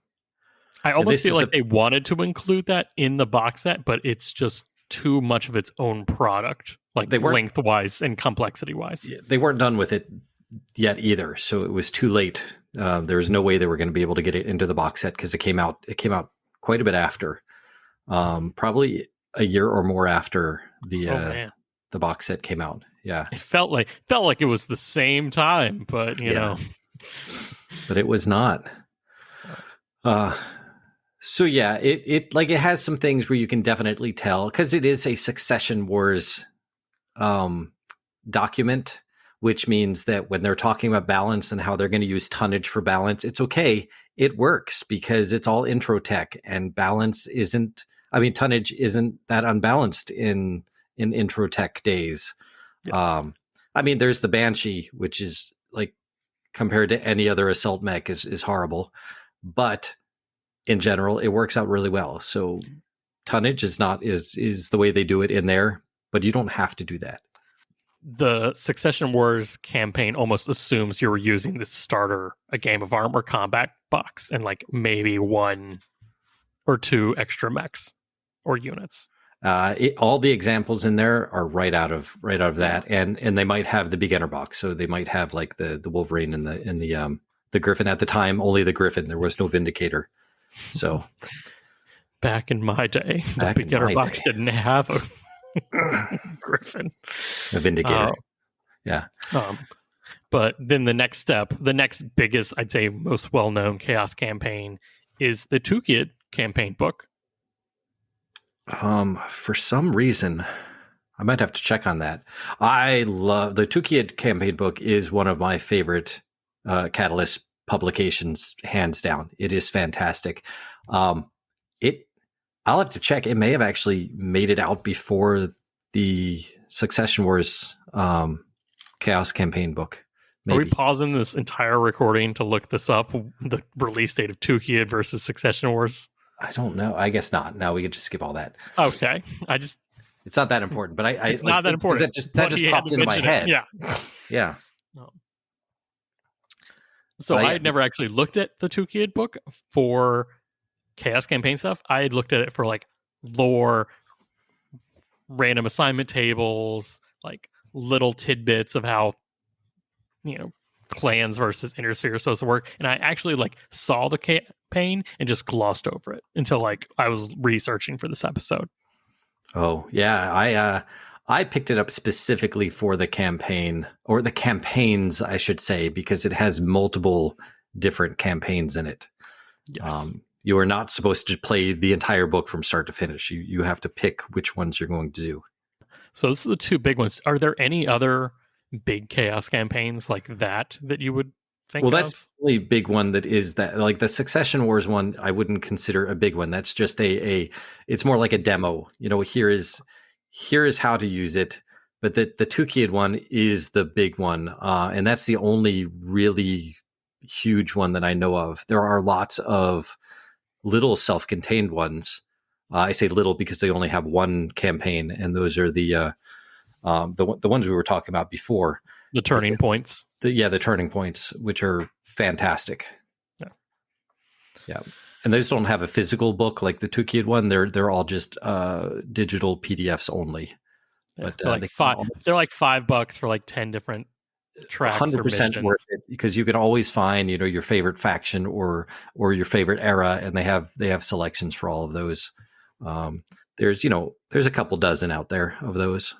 I almost feel like they wanted to include that in the box set, but it's just too much of its own product, like lengthwise and complexity-wise. They weren't done with it yet either, so it was too late. There was no way they were going to be able to get it into the box set because it came out quite a bit after, probably a year or more after the box set came out. Yeah, it felt like it was the same time, but you know, but it was not. So yeah, it has some things where you can definitely tell, because it is a Succession Wars document, which means that when they're talking about balance and how they're going to use tonnage for balance, it's okay. It works because it's all intro tech, and tonnage isn't that unbalanced in intro tech days. Yeah. There's the Banshee, which is like compared to any other assault mech is horrible, but in general, it works out really well. So tonnage is the way they do it in there, but you don't have to do that. The Succession Wars campaign almost assumes you're using the starter A Game of Armored Combat box and like maybe one or two extra mechs or units. All the examples in there are right out of that, and they might have the beginner box, so they might have like the Wolverine and the Griffin. At the time, only the Griffin. There was no Vindicator. So back in my day, the beginner box didn't have a Griffin, a Vindicator. Yeah. But then the next step, the next biggest, I'd say most well-known chaos campaign is the Two Kid campaign book. For some reason, I might have to check on that. I love the Two Kid campaign book. Is one of my favorite Catalyst publications, hands down. It is fantastic. I'll have to check. It may have actually made it out before the Succession Wars Chaos campaign book. Maybe. Are we pausing this entire recording to look this up? The release date of Two Kid versus Succession Wars? I don't know. I guess not. No, we could just skip all that. Okay. It's not that important, but it's not that important. That just popped into my head. Yeah. Yeah. So I had never actually looked at the Two Kid book for chaos campaign stuff. I had looked at it for like lore, random assignment tables, like little tidbits of how, clans versus Intersphere are supposed to work. And I actually like saw the campaign and just glossed over it until like I was researching for this episode. Oh yeah. I picked it up specifically for the campaign, or the campaigns, I should say, because it has multiple different campaigns in it. Yes. You are not supposed to play the entire book from start to finish. You have to pick which ones you're going to do. So those are the two big ones. Are there any other big chaos campaigns like that you would think of? Well, that's the only big one that is that. Like the Succession Wars one, I wouldn't consider a big one. That's just it's more like a demo. Here is how to use it. But the Two Kid one is the big one. And that's the only really huge one that I know of. There are lots of little self-contained ones. I say little because they only have one campaign, and those are the ones we were talking about before. The turning points. The turning points, which are fantastic. Yeah. Yeah. And those don't have a physical book like the Two-Kid one. They're all just digital PDFs only. Yeah, But they're like $5 for like 10 different tracks or 100% missions. worth it, because you can always find, your favorite faction or your favorite era, and they have selections for all of those. There's a couple dozen out there of those.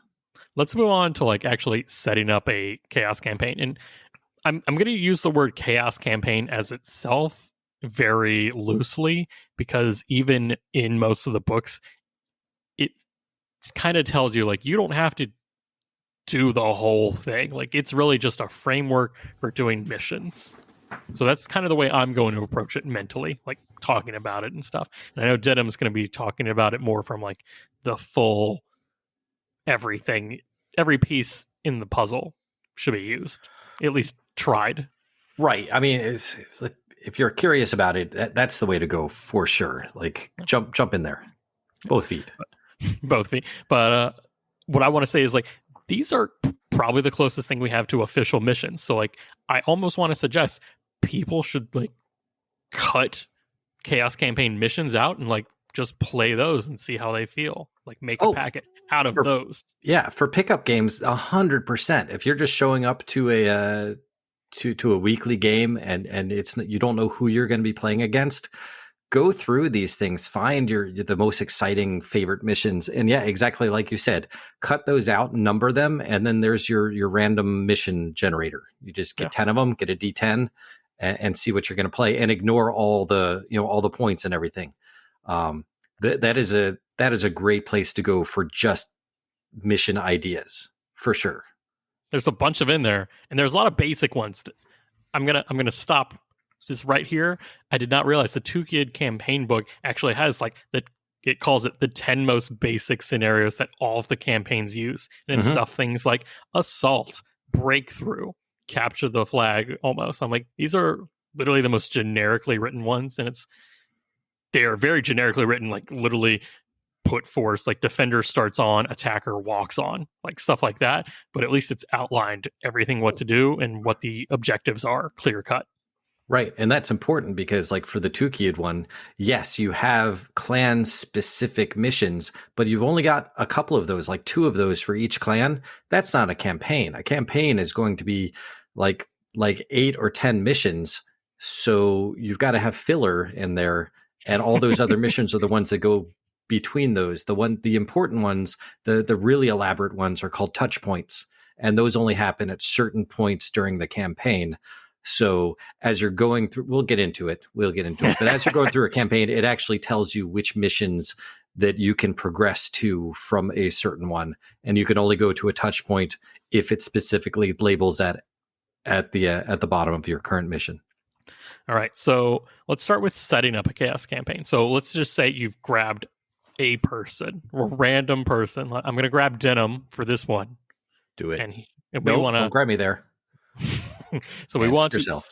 Let's move on to like actually setting up a chaos campaign. And I'm going to use the word chaos campaign as itself very loosely, because even in most of the books, it kind of tells you like you don't have to do the whole thing. Like it's really just a framework for doing missions. So that's kind of the way I'm going to approach it mentally, like talking about it and stuff. And I know Denham's going to be talking about it more from like the full everything, every piece in the puzzle should be used, at least tried. Right. I mean, if you're curious about it, that's the way to go for sure. Like jump in there, both feet. Both feet. But what I want to say is like these are probably the closest thing we have to official missions. So like I almost want to suggest people should like cut chaos campaign missions out and like just play those and see how they feel. Like make a packet out of those. Yeah, for pickup games, 100%. If you're just showing up to a to a weekly game and it's you don't know who you're going to be playing against, go through these things, find the most exciting favorite missions, and yeah, exactly like you said, cut those out, number them, and then there's your random mission generator. You just get 10 of them, get a D10, and see what you're going to play, and ignore all the all the points and everything. That is a great place to go for just mission ideas for sure. There's a bunch of in there, and there's a lot of basic ones. That I'm gonna stop this right here. I did not realize the Two-Kid campaign book actually has like it calls it the 10 most basic scenarios that all of the campaigns use, and it's stuff things like assault, breakthrough, capture the flag. Almost, I'm like, these are literally the most generically written ones, and they are very generically written, like literally put force, like defender starts on, attacker walks on, like stuff like that. But at least it's outlined everything what to do and what the objectives are, clear cut. Right. And that's important because like for the Two-Kid one, yes, you have clan specific missions, but you've only got a couple of those, like 2 of those for each clan. That's not a campaign. A campaign is going to be like 8 or 10 missions. So you've got to have filler in there. And all those other missions are the ones that go between those. The important ones, the really elaborate ones are called touch points. And those only happen at certain points during the campaign. So as you're going through, we'll get into it. But as you're going through a campaign, it actually tells you which missions that you can progress to from a certain one. And you can only go to a touch point if it specifically labels that at the bottom of your current mission. All right, so let's start with setting up a chaos campaign. So let's just say you've grabbed a person, a random person. I'm going to grab Denham for this one. Do it. And we want to don't grab me there. So we want to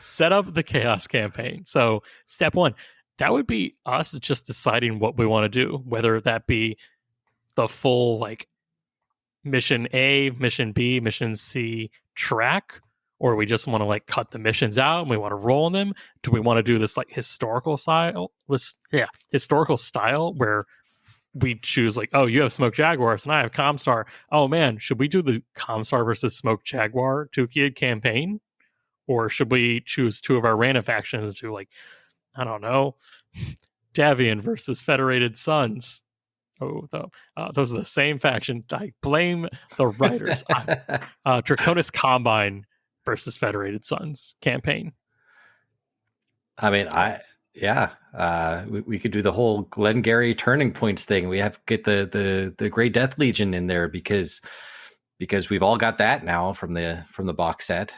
set up the chaos campaign. So step 1, that would be us just deciding what we want to do, whether that be the full like mission A, mission B, mission C track, or we just want to like cut the missions out and we want to roll in them. Do we want to do this like historical style where we choose like, oh, you have Smoke Jaguars and I have Comstar. Oh man, should we do the Comstar versus Smoke Jaguar Two-Kid campaign? Or should we choose 2 of our random factions to like, I don't know, Davian versus Federated Sons? Oh, those are the same faction. I blame the writers. Draconis Combine versus Federated Sons campaign. I mean, we could do the whole Glengarry Turning Points thing. We have to get the Grey Death Legion in there because we've all got that now from the box set.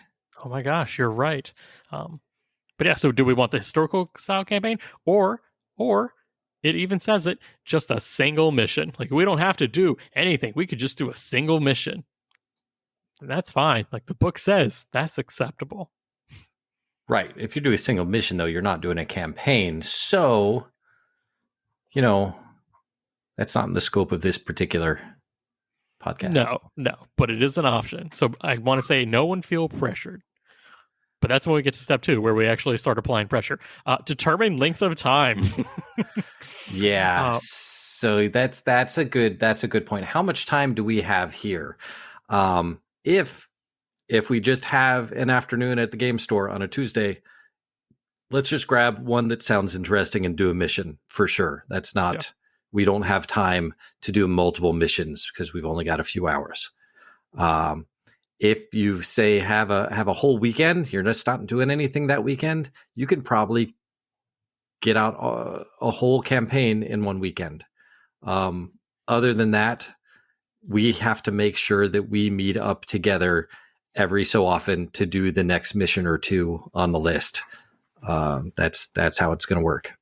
Oh my gosh, you're right. But yeah, so do we want the historical style campaign, or it even says it just a single mission? Like we don't have to do anything. We could just do a single mission. And that's fine. Like the book says, that's acceptable. Right. If you do a single mission, though, you're not doing a campaign. So, that's not in the scope of this particular podcast. No, but it is an option. So I want to say no one feel pressured. But that's when we get to step 2, where we actually start applying pressure. Determine length of time. Yeah. So that's a good point. How much time do we have here? If we just have an afternoon at the game store on a Tuesday, let's just grab one that sounds interesting and do a mission for sure. That's not, we don't have time to do multiple missions because we've only got a few hours. If you say have a whole weekend, you're just not doing anything that weekend, you can probably get out a whole campaign in one weekend. Other than that, we have to make sure that we meet up together every so often to do the next mission or two on the list. That's how it's going to work.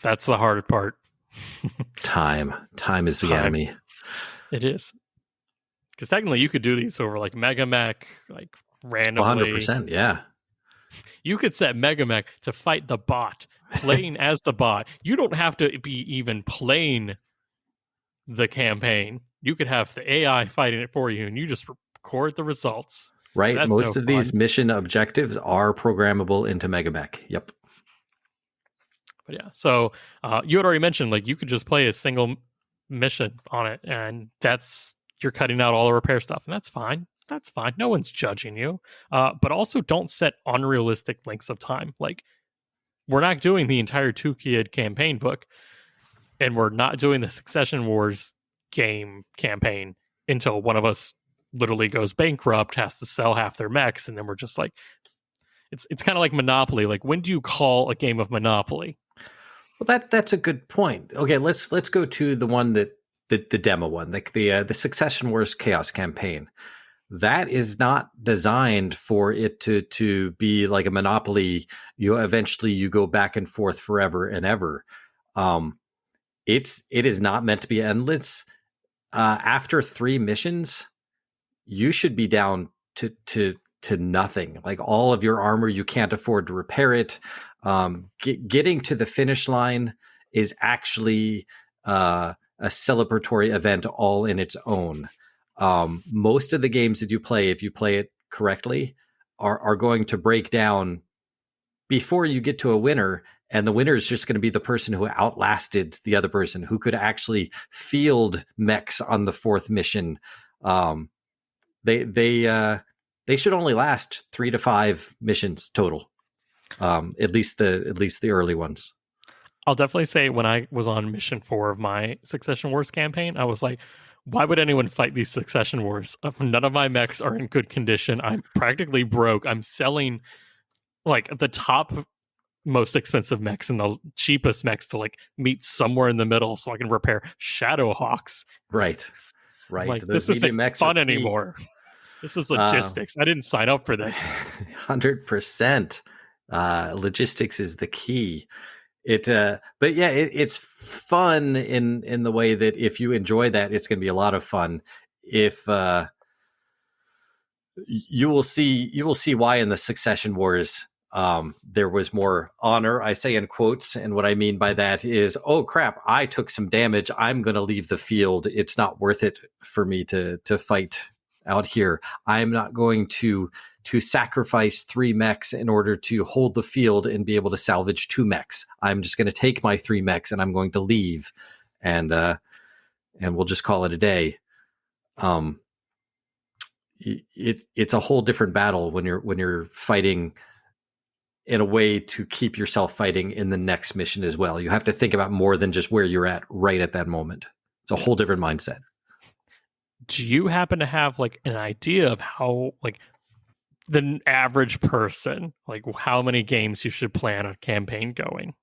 That's the hard part. Time is the enemy. It is. Because technically you could do these over like Mega Mech, like randomly. 100%, yeah. You could set Mega Mech to fight the bot, playing as the bot. You don't have to be even playing the campaign. You could have the AI fighting it for you, and you just record the results. Right. That's Most of these mission objectives are programmable into Mega Mech. Yep. But yeah, so you had already mentioned like you could just play a single mission on it, and you're cutting out all the repair stuff, and that's fine. That's fine. No one's judging you. But also don't set unrealistic lengths of time. Like, we're not doing the entire 2-kid campaign book, and we're not doing the Succession Wars game campaign until one of us literally goes bankrupt, has to sell half their mechs, and then we're just like, it's kind of like Monopoly. Like, when do you call a game of Monopoly? Well, that's a good point. Okay, let's go to the one that the demo one, the Succession Wars Chaos campaign. That is not designed for it to be like a Monopoly. You go back and forth forever and ever. It is not meant to be endless. After 3 missions, you should be down to nothing. Like, all of your armor, you can't afford to repair it. Getting to the finish line is actually a celebratory event all in its own. Most of the games that you play, if you play it correctly, are going to break down before you get to a winner, and the winner is just going to be the person who outlasted the other person, who could actually field mechs on the 4th mission. They should only last 3 to 5 missions total. At least the early ones. I'll definitely say when I was on mission 4 of my Succession Wars campaign, I was like, why would anyone fight these Succession Wars? None of my mechs are in good condition. I'm practically broke. I'm selling like the top most expensive mechs and the cheapest mechs to like meet somewhere in the middle so I can repair ShadowHawks. Right. Like, Those this isn't fun anymore. This is logistics. I didn't sign up for this. 100%. Logistics is the key. But yeah, it's fun in the way that if you enjoy that, it's going to be a lot of fun. If you will see why in the Succession Wars there was more honor. I say in quotes, and what I mean by that is, oh crap, I took some damage. I'm going to leave the field. It's not worth it for me to fight out here. I'm not going to sacrifice 3 mechs in order to hold the field and be able to salvage 2 mechs. I'm just going to take my 3 mechs and I'm going to leave, and we'll just call it a day. It's a whole different battle when you're fighting in a way to keep yourself fighting in the next mission as well. You have to think about more than just where you're at right at that moment. It's a whole different mindset. Do you happen to have like an idea of how, like, the average person, like how many games you should plan a campaign going?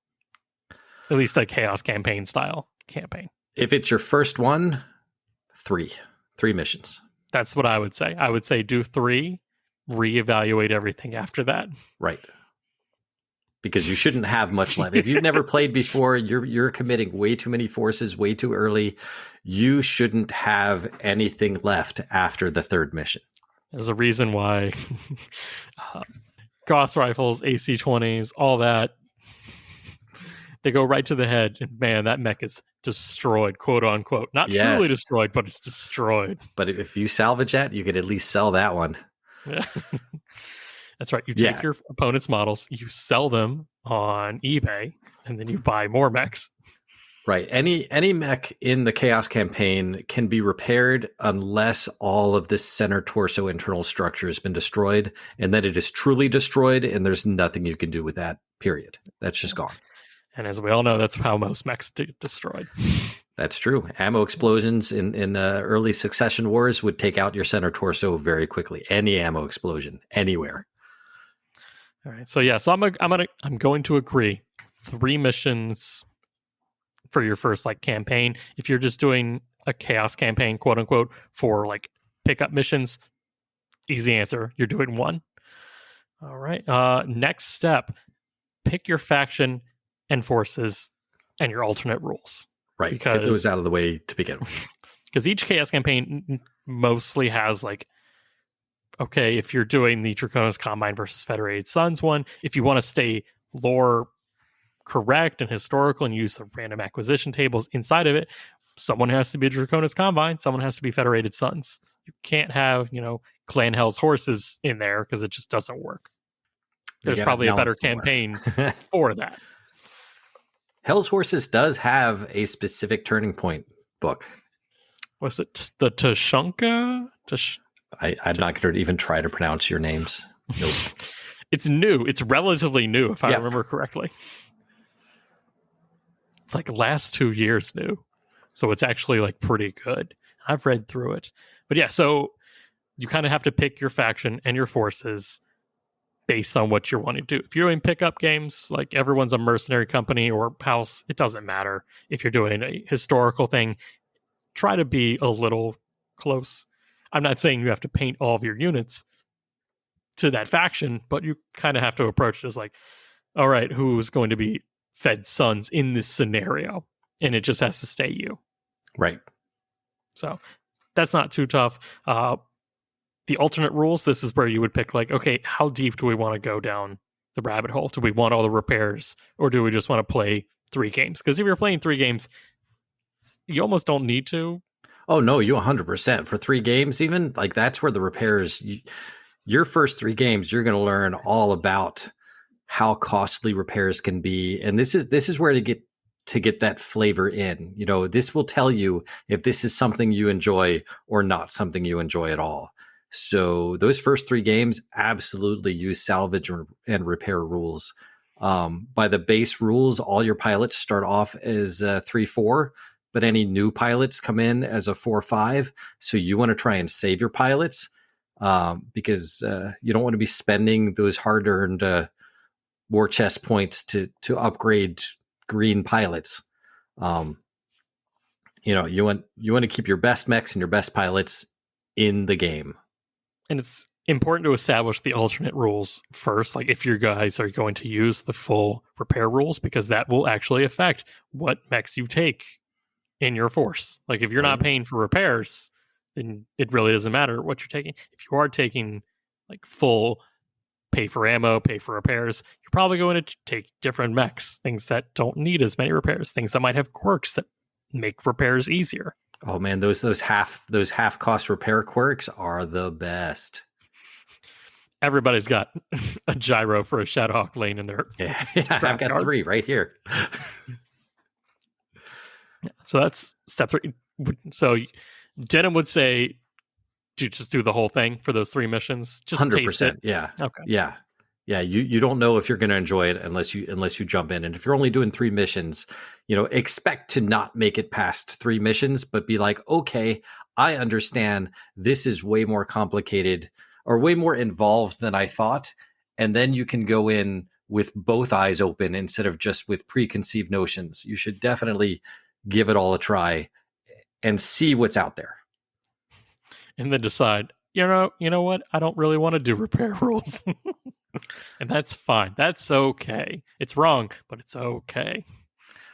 At least a chaos campaign style campaign. If it's your first one, 3 missions. That's what I would say. I would say do 3, reevaluate everything after that. Right. Because you shouldn't have much left. If you've never played before, you're committing way too many forces way too early. You shouldn't have anything left after the 3rd mission. There's a reason why Gauss rifles, AC-20s, all that, they go right to the head, and man, that mech is destroyed, quote unquote. Not truly destroyed, but it's destroyed. But if you salvage that, you could at least sell that one. Yeah. That's right. You take your opponent's models, you sell them on eBay, and then you buy more mechs. Right. Any mech in the Chaos campaign can be repaired unless all of the center torso internal structure has been destroyed, and then it is truly destroyed, and there's nothing you can do with that, period. That's just gone. And as we all know, that's how most mechs get destroyed. That's true. Ammo explosions in early succession wars would take out your center torso very quickly. Any ammo explosion, anywhere. All right. So yeah. So I'm going to agree. 3 missions for your first like campaign. If you're just doing a Chaos campaign, quote unquote, for like pickup missions, easy answer. You're doing 1. All right. Next step: pick your faction and forces and your alternate rules. Right. Get those out of the way to begin with. Because each Chaos campaign mostly has like, okay, if you're doing the Draconis Combine versus Federated Suns one, if you want to stay lore correct and historical and use the random acquisition tables inside of it, someone has to be a Draconis Combine, someone has to be Federated Suns. You can't have, Clan Hell's Horses in there because it just doesn't work. There's probably a better campaign for that. Hell's Horses does have a specific turning point book. Was it the Tashunka? I'm not going to even try to pronounce your names. Nope. It's new. It's relatively new, if I remember correctly. It's like last 2 years new. So it's actually like pretty good. I've read through it. But yeah, so you kind of have to pick your faction and your forces based on what you're wanting to do. If you're doing pickup games, like everyone's a mercenary company or house, it doesn't matter. If you're doing a historical thing, try to be a little close. I'm not saying you have to paint all of your units to that faction, but you kind of have to approach it as like, all right, who's going to be Fed Sons in this scenario? And it just has to stay you. Right. So that's not too tough. The alternate rules, this is where you would pick like, okay, how deep do we want to go down the rabbit hole? Do we want all the repairs or do we just want to play 3 games? Because if you're playing 3 games, you almost don't need to. Oh, no, you 100%. For 3 games even, like that's where the repairs, your first 3 games, you're going to learn all about how costly repairs can be. And this is where to get that flavor in. This will tell you if this is something you enjoy or not something you enjoy at all. So those first 3 games, absolutely use salvage and repair rules. By the base rules, all your pilots start off as 3-4, but any new pilots come in as a 4-5. So you want to try and save your pilots because you don't want to be spending those hard-earned war chest points to upgrade green pilots. You want to keep your best mechs and your best pilots in the game. And it's important to establish the alternate rules first, like if your guys are going to use the full repair rules, because that will actually affect what mechs you take in your force. Like if you're not paying for repairs, then it really doesn't matter what you're taking. If you are taking like full pay for ammo, pay for repairs, you're probably going to take different mechs, things that don't need as many repairs, things that might have quirks that make repairs easier. Oh man, those half cost repair quirks are the best. Everybody's got a gyro for a ShadowHawk lane in their I've got 3 right here. So that's step 3. So Denham would say, just do the whole thing for those 3 missions. Just 100%. Taste it. Yeah. Okay. Yeah. Yeah. You don't know if you're going to enjoy it unless you jump in. And if you're only doing 3 missions, expect to not make it past 3 missions, but be like, okay, I understand this is way more complicated or way more involved than I thought. And then you can go in with both eyes open instead of just with preconceived notions. You should definitely give it all a try and see what's out there. And then decide, you know what? I don't really want to do repair rules. And that's fine. That's okay. It's wrong, but it's okay.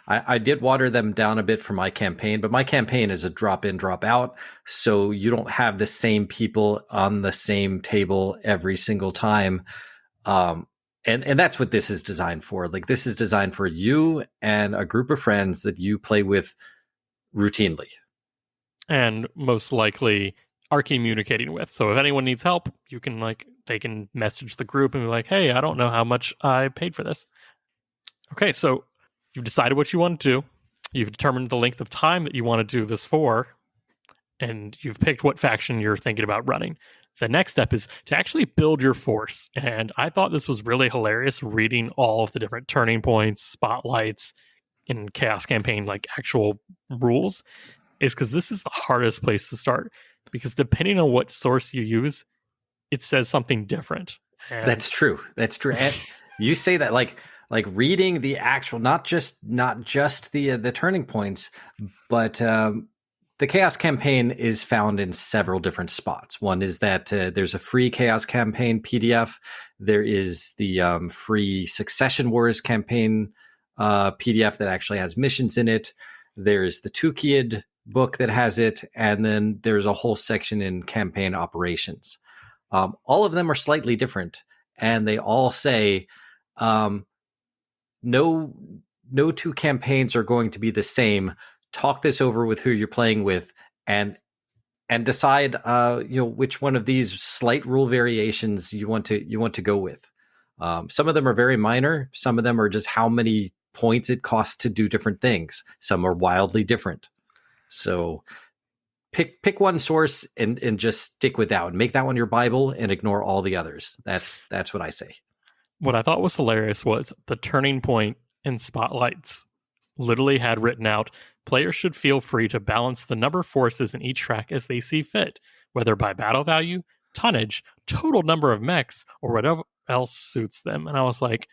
I did water them down a bit for my campaign, but my campaign is a drop in, drop out. So you don't have the same people on the same table every single time. And that's what this is designed for. Like this is designed for you and a group of friends that you play with routinely. And most likely are communicating with. So if anyone needs help, you can like they can message the group and be like, hey, I don't know how much I paid for this. Okay, so you've decided what you want to do. You've determined the length of time that you want to do this for, and you've picked what faction you're thinking about running. The next step is to actually build your force. And I thought this was really hilarious, reading all of the different turning points, spotlights, in Chaos Campaign, like actual rules, is because this is the hardest place to start. Because depending on what source you use, it says something different. And That's true. That's true. And you say that like reading the actual, not just the turning points, but the Chaos Campaign is found in several different spots. One is that there's a free Chaos Campaign PDF. There is the free Succession Wars campaign PDF that actually has missions in it. There's the Tukid book that has it, and then there's a whole section in campaign operations. All of them are slightly different, and they all say no two campaigns are going to be the same. Talk this over with who you're playing with, and decide which one of these slight rule variations you want to go with. Some of them are very minor. Some of them are just how many points it costs to do different things. Some are wildly different. So pick one source and just stick with that one. Make that one your Bible and ignore all the others. That's what I say. what I thought was hilarious was the turning point and spotlights literally had written out, players should feel free to balance the number of forces in each track as they see fit, whether by battle value, tonnage, total number of mechs, or whatever else suits them. And I was like,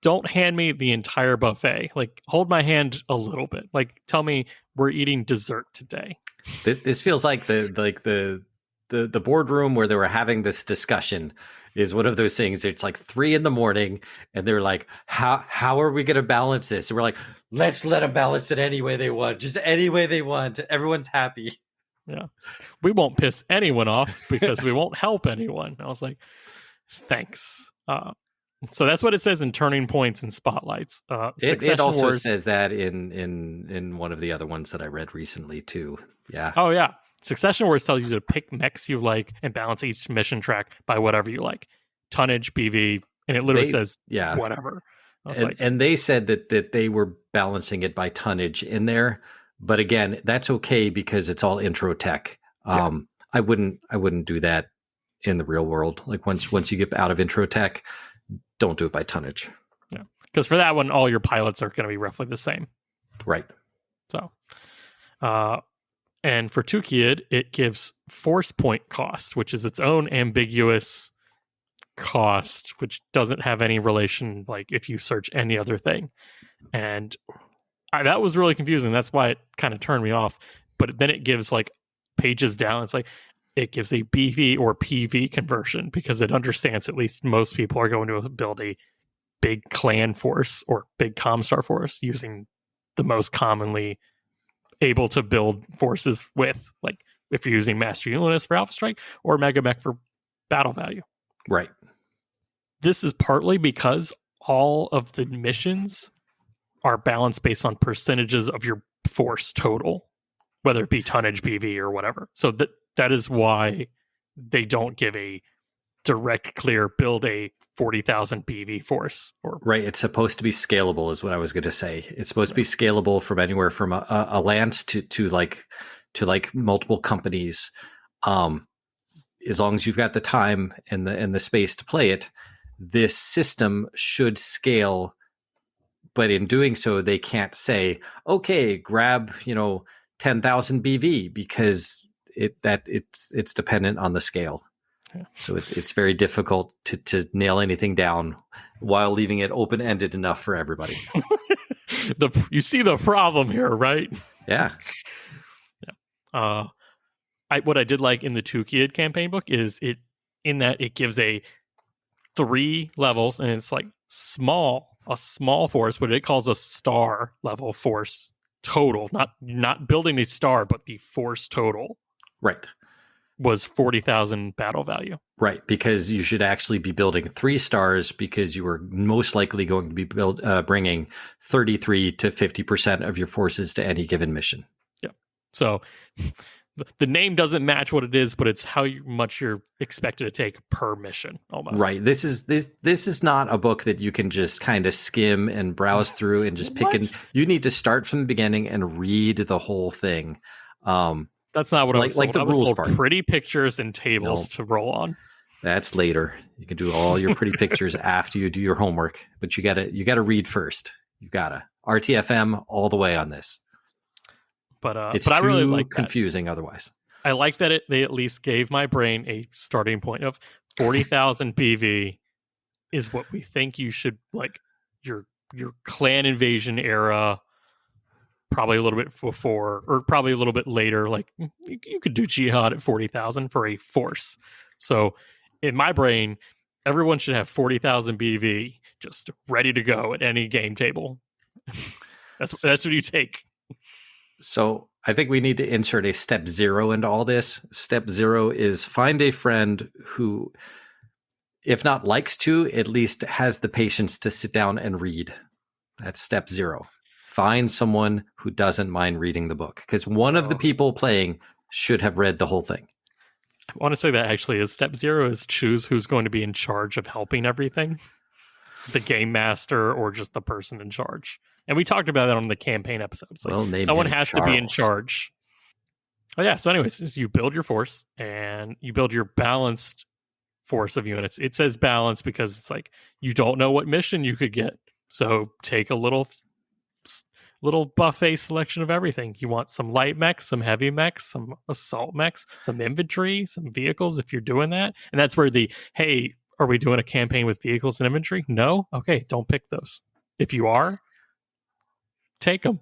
don't hand me the entire buffet. Like, hold my hand a little bit. Like, tell me we're eating dessert today. This feels like the boardroom where they were having this discussion is one of those things. It's like 3 a.m. and they're like, how are we going to balance this? And we're like, let's let them balance it any way they want, just any way they want. Everyone's happy. Yeah. We won't piss anyone off because we won't help anyone. I was like, thanks. So that's what it says in turning points and spotlights. It also says that in one of the other ones that I read recently too. Yeah. Oh yeah. Succession Wars tells you to pick mechs you like and balance each mission track by whatever you like. Tonnage, BV, and it literally says whatever. And they said that they were balancing it by tonnage in there. But again, that's okay because it's all intro tech. I wouldn't do that in the real world. Like once you get out of intro tech, don't do it by tonnage. Yeah. Because for that one, all your pilots are going to be roughly the same. Right. So, and for Tukid, it gives force point cost, which is its own ambiguous cost, which doesn't have any relation, like if you search any other thing. And that was really confusing. That's why it kind of turned me off. But then it gives like pages down. It's like it gives a BV or PV conversion because it understands at least most people are going to build a big clan force or big Comstar force using the most commonly able to build forces with, like if you're using Master Unit for Alpha Strike or Mega Mech for battle value. Right. This is partly because all of the missions are balanced based on percentages of your force total, whether it be tonnage, BV, or whatever. So that is why they don't give a direct, clear build a 40,000 BV force. Right. It's supposed to be scalable, is what I was going to say. It's supposed to be scalable from anywhere from a lance to multiple companies. As long as you've got the time and the space to play it, this system should scale. But in doing so, they can't say, okay, grab 10,000 BV because it's dependent on the scale. Yeah. So it's very difficult to nail anything down while leaving it open ended enough for everybody. You see the problem here, right? Yeah. Yeah. What I did like in the Tukid campaign book is it gives a 3 levels, and it's like a small force, what it calls a star level force total, not building a star, but the force total. Right. Was 40,000 battle value. Right, because you should actually be building 3 stars because you are most likely going to be bringing 33 to 50% of your forces to any given mission. Yeah. So the name doesn't match what it is, but it's how much you're expected to take per mission, almost. Right. This is not a book that you can just kind of skim and browse through and just pick. And you need to start from the beginning and read the whole thing. That's not what I was like sold. the rules sold part. Pretty pictures and tables to roll on. That's later. You can do all your pretty pictures after you do your homework, but you gotta read first. You gotta RTFM all the way on this. But it's but I really too like confusing otherwise. I like that they at least gave my brain a starting point of 40,000 BV is what we think you should, like, your clan invasion era, probably a little bit before or probably a little bit later. Like you could do jihad at 40,000 for a force. So in my brain, everyone should have 40,000 BV just ready to go at any game table. That's what you take. So I think we need to insert a step 0 into all this. Step 0 is find a friend who, if not likes to, at least has the patience to sit down and read. That's step 0. Find someone who doesn't mind reading the book, because one of the people playing should have read the whole thing. I want to say that actually is step 0 is choose who's going to be in charge of helping everything. The game master or just the person in charge. And we talked about that on the campaign episodes. Like, someone has to be in charge. Oh yeah. So anyways, you build your force and you build your balanced force of units. It says balance because it's like you don't know what mission you could get. So take a little buffet selection of everything. You want some light mechs, some heavy mechs, some assault mechs, some infantry, some vehicles if you're doing that. And that's where hey, are we doing a campaign with vehicles and infantry? No? Okay, don't pick those. If you are, take them.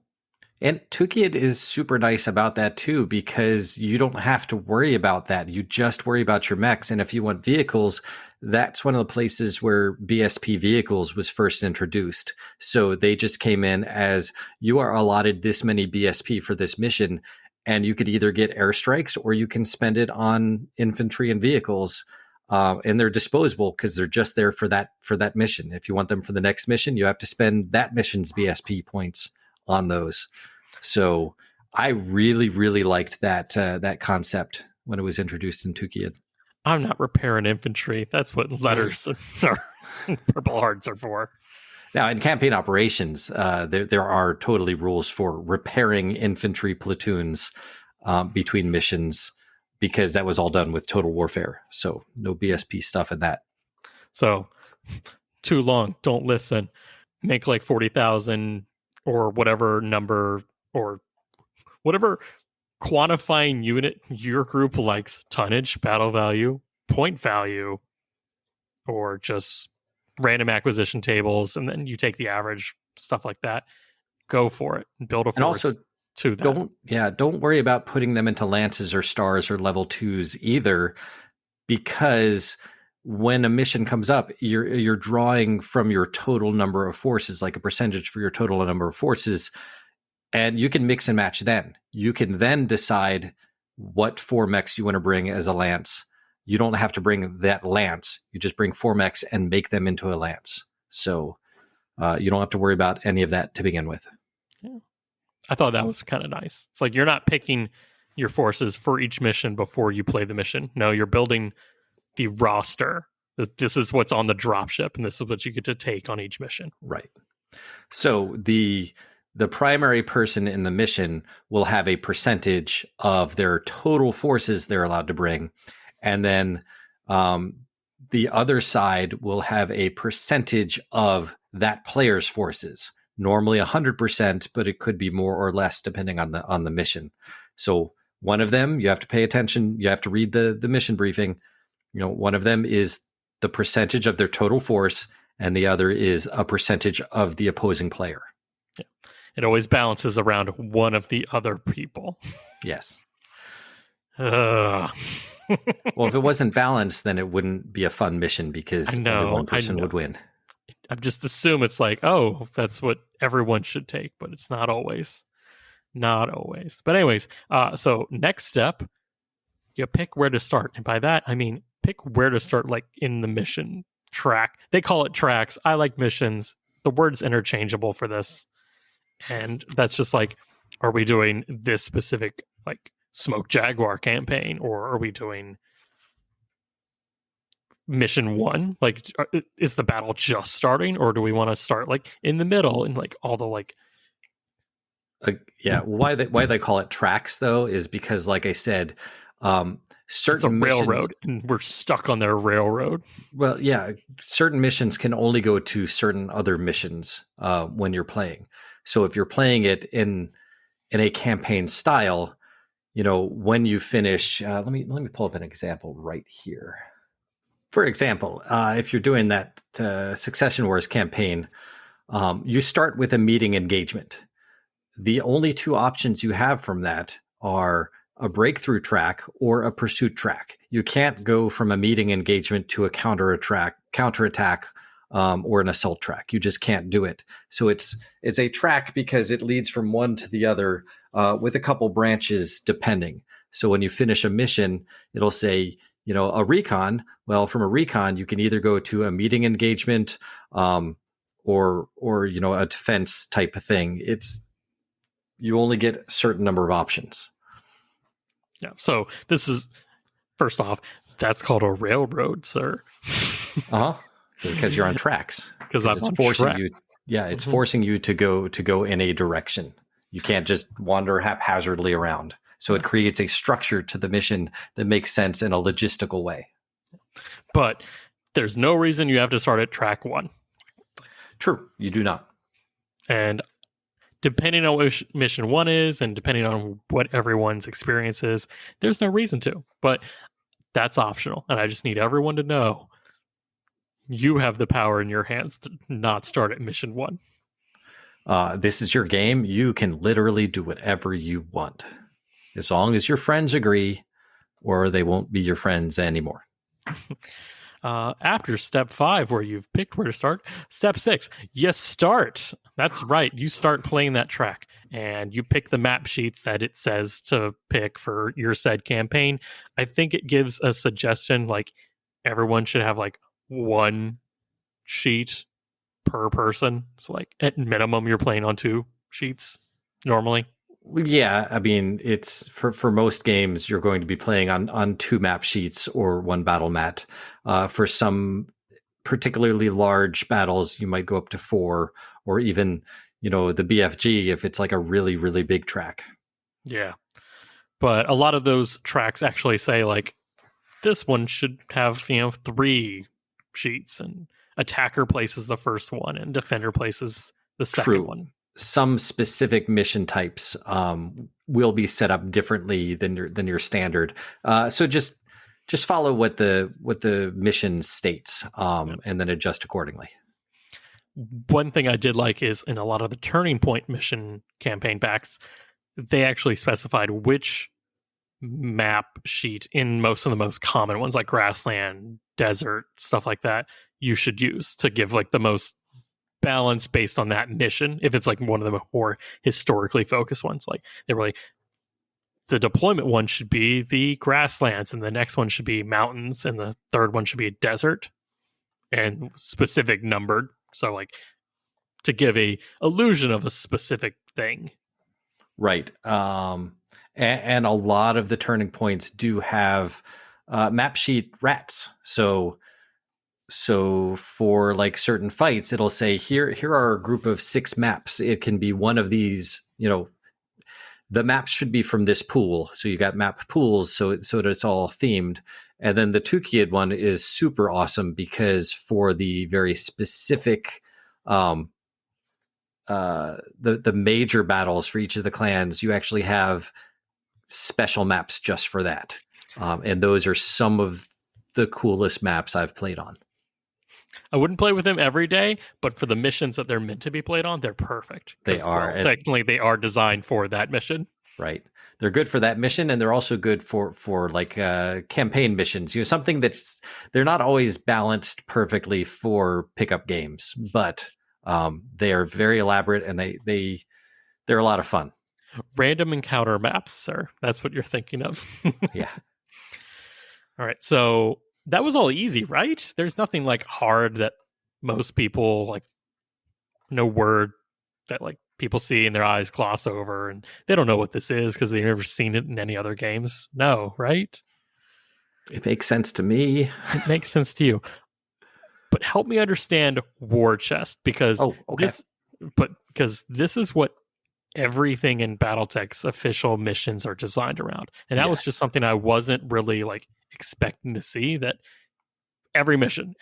And Tukid is super nice about that too, because you don't have to worry about that. You just worry about your mechs. And if you want vehicles, that's one of the places where BSP vehicles was first introduced. So they just came in as you are allotted this many BSP for this mission, and you could either get airstrikes or you can spend it on infantry and vehicles. And they're disposable because they're just there for that mission. If you want them for the next mission, you have to spend that mission's BSP points on those. So I really, really liked that concept when it was introduced in Tukid. I'm not repairing infantry. That's what letters or Purple Hearts are for. Now, in campaign operations, there are totally rules for repairing infantry platoons between missions, because that was all done with Total Warfare. So no BSP stuff in that. So too long. Don't listen. Make like 40,000 or whatever number or whatever quantifying unit your group likes. Tonnage, battle value, point value, or just random acquisition tables. And then you take the average, stuff like that. Go for it. Build a force. And also, to that. Don't worry about putting them into lances or stars or level 2s either, because when a mission comes up, you're drawing from your total number of forces, like a percentage for your total number of forces, and you can mix and match then. You can then decide what 4 mechs you want to bring as a lance. You don't have to bring that lance. You just bring 4 mechs and make them into a lance. So you don't have to worry about any of that to begin with. Yeah. I thought that was kind of nice. It's like you're not picking your forces for each mission before you play the mission. No, you're building the roster. This is what's on the dropship, and this is what you get to take on each mission. Right. So the primary person in the mission will have a percentage of their total forces they're allowed to bring, and then the other side will have a percentage of that player's forces. Normally 100%, but it could be more or less depending on the mission. So one of them, you have to pay attention. You have to read the mission briefing. One of them is the percentage of their total force, and the other is a percentage of the opposing player. Yeah. It always balances around one of the other people. Yes. Ugh. Well, if it wasn't balanced, then it wouldn't be a fun mission, because only one person would win. I just assume it's like, oh, that's what everyone should take, but it's not always. Not always. But anyways, so next step, you pick where to start. And by that, I mean, pick where to start, like in the mission track. They call it tracks. I like missions. The word's interchangeable for this. And that's just like, are we doing this specific like Smoke Jaguar campaign, or are we doing mission 1? Like, is the battle just starting, or do we want to start like in the middle and like all the like? Yeah, why they call it tracks though is because, like I said, certain It's a railroad, missions, and we're stuck on their railroad. well, yeah, certain missions can only go to certain other missions when you're playing. So if you're playing it in a campaign style, when you finish, let me pull up an example right here. For example, if you're doing that Succession Wars campaign, you start with a meeting engagement. The only two options you have from that are a breakthrough track or a pursuit track. You can't go from a meeting engagement to a counterattack, or an assault track. You just can't do it. So it's a track because it leads from one to the other with a couple branches depending. So when you finish a mission, it'll say, a recon. Well, from a recon, you can either go to a meeting engagement or a defense type of thing. You only get a certain number of options. Yeah. So this is, first off, that's called a railroad, sir. Because you're on tracks. Because I'm on forcing track. you. Yeah, it's forcing you to go in a direction. You can't just wander haphazardly around. So it creates a structure to the mission that makes sense in a logistical way. But there's no reason you have to start at track 1. True, you do not. And depending on what mission 1 is, and depending on what everyone's experience is, there's no reason to. But that's optional. And I just need everyone to know you have the power in your hands to not start at mission 1. This is your game. You can literally do whatever you want, as long as your friends agree, or they won't be your friends anymore. After step 5, where you've picked where to start, step 6, you start. That's right. You start playing that track, and you pick the map sheets that it says to pick for your said campaign. I think it gives a suggestion, like everyone should have like 1 sheet per person. It's like at minimum you're playing on 2 sheets normally. Yeah, I mean, it's for most games you're going to be playing on 2 map sheets or 1 battle mat. For some particularly large battles, you might go up to 4, or even the BFG if it's like a really, really big track. Yeah, but a lot of those tracks actually say like this one should have 3 sheets, and attacker places the first one and defender places the second one. Some specific mission types will be set up differently than your standard. So just follow what the mission states, and then adjust accordingly. One thing I did like is in a lot of the Turning Point mission campaign packs, they actually specified which map sheet in most of the most common ones, like grassland, desert, stuff like that, you should use to give like the most balance based on that mission. If it's like one of the more historically focused ones, like they were like, the deployment one should be the grasslands, and the next one should be mountains, and the third one should be a desert, and specific numbered. So like to give a illusion of a specific thing. Right. And a lot of the turning points do have map sheet rats. So for like certain fights, it'll say here are a group of 6 maps. It can be one of these, the maps should be from this pool. So you got map pools, so that it's all themed. And then the two-keyed one is super awesome because for the very specific, the major battles for each of the clans, you actually have special maps just for that. And those are some of the coolest maps I've played on. I wouldn't play with them every day, but for the missions that they're meant to be played on, they're perfect. They are. Well, technically, they are designed for that mission. Right. They're good for that mission, and they're also good for like campaign missions. Something that's they're not always balanced perfectly for pickup games, but they are very elaborate, and they're a lot of fun. Random encounter maps, sir. That's what you're thinking of. Yeah. All right. So that was all easy, right? There's nothing like hard that most people like no word that like people see and their eyes gloss over, and they don't know what this is because they've never seen it in any other games. No, right? It makes sense to me. It makes sense to you. But help me understand War Chest, because this is what everything in BattleTech's official missions are designed around. And that was just something I wasn't really like expecting to see, that every mission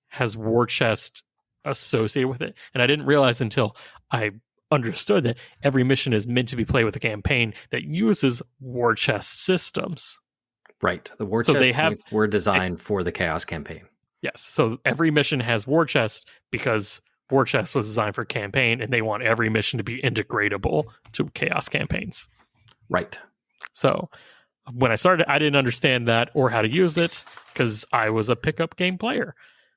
has War Chest associated with it. And I didn't realize until I understood that every mission is meant to be played with a campaign that uses War Chest systems. Right. The War Chest were designed for the Chaos campaign. Yes. So every mission has War Chest because War Chest was designed for campaign, and they want every mission to be integratable to Chaos campaigns. Right. So when I started, I didn't understand that or how to use it because I was a pickup game player.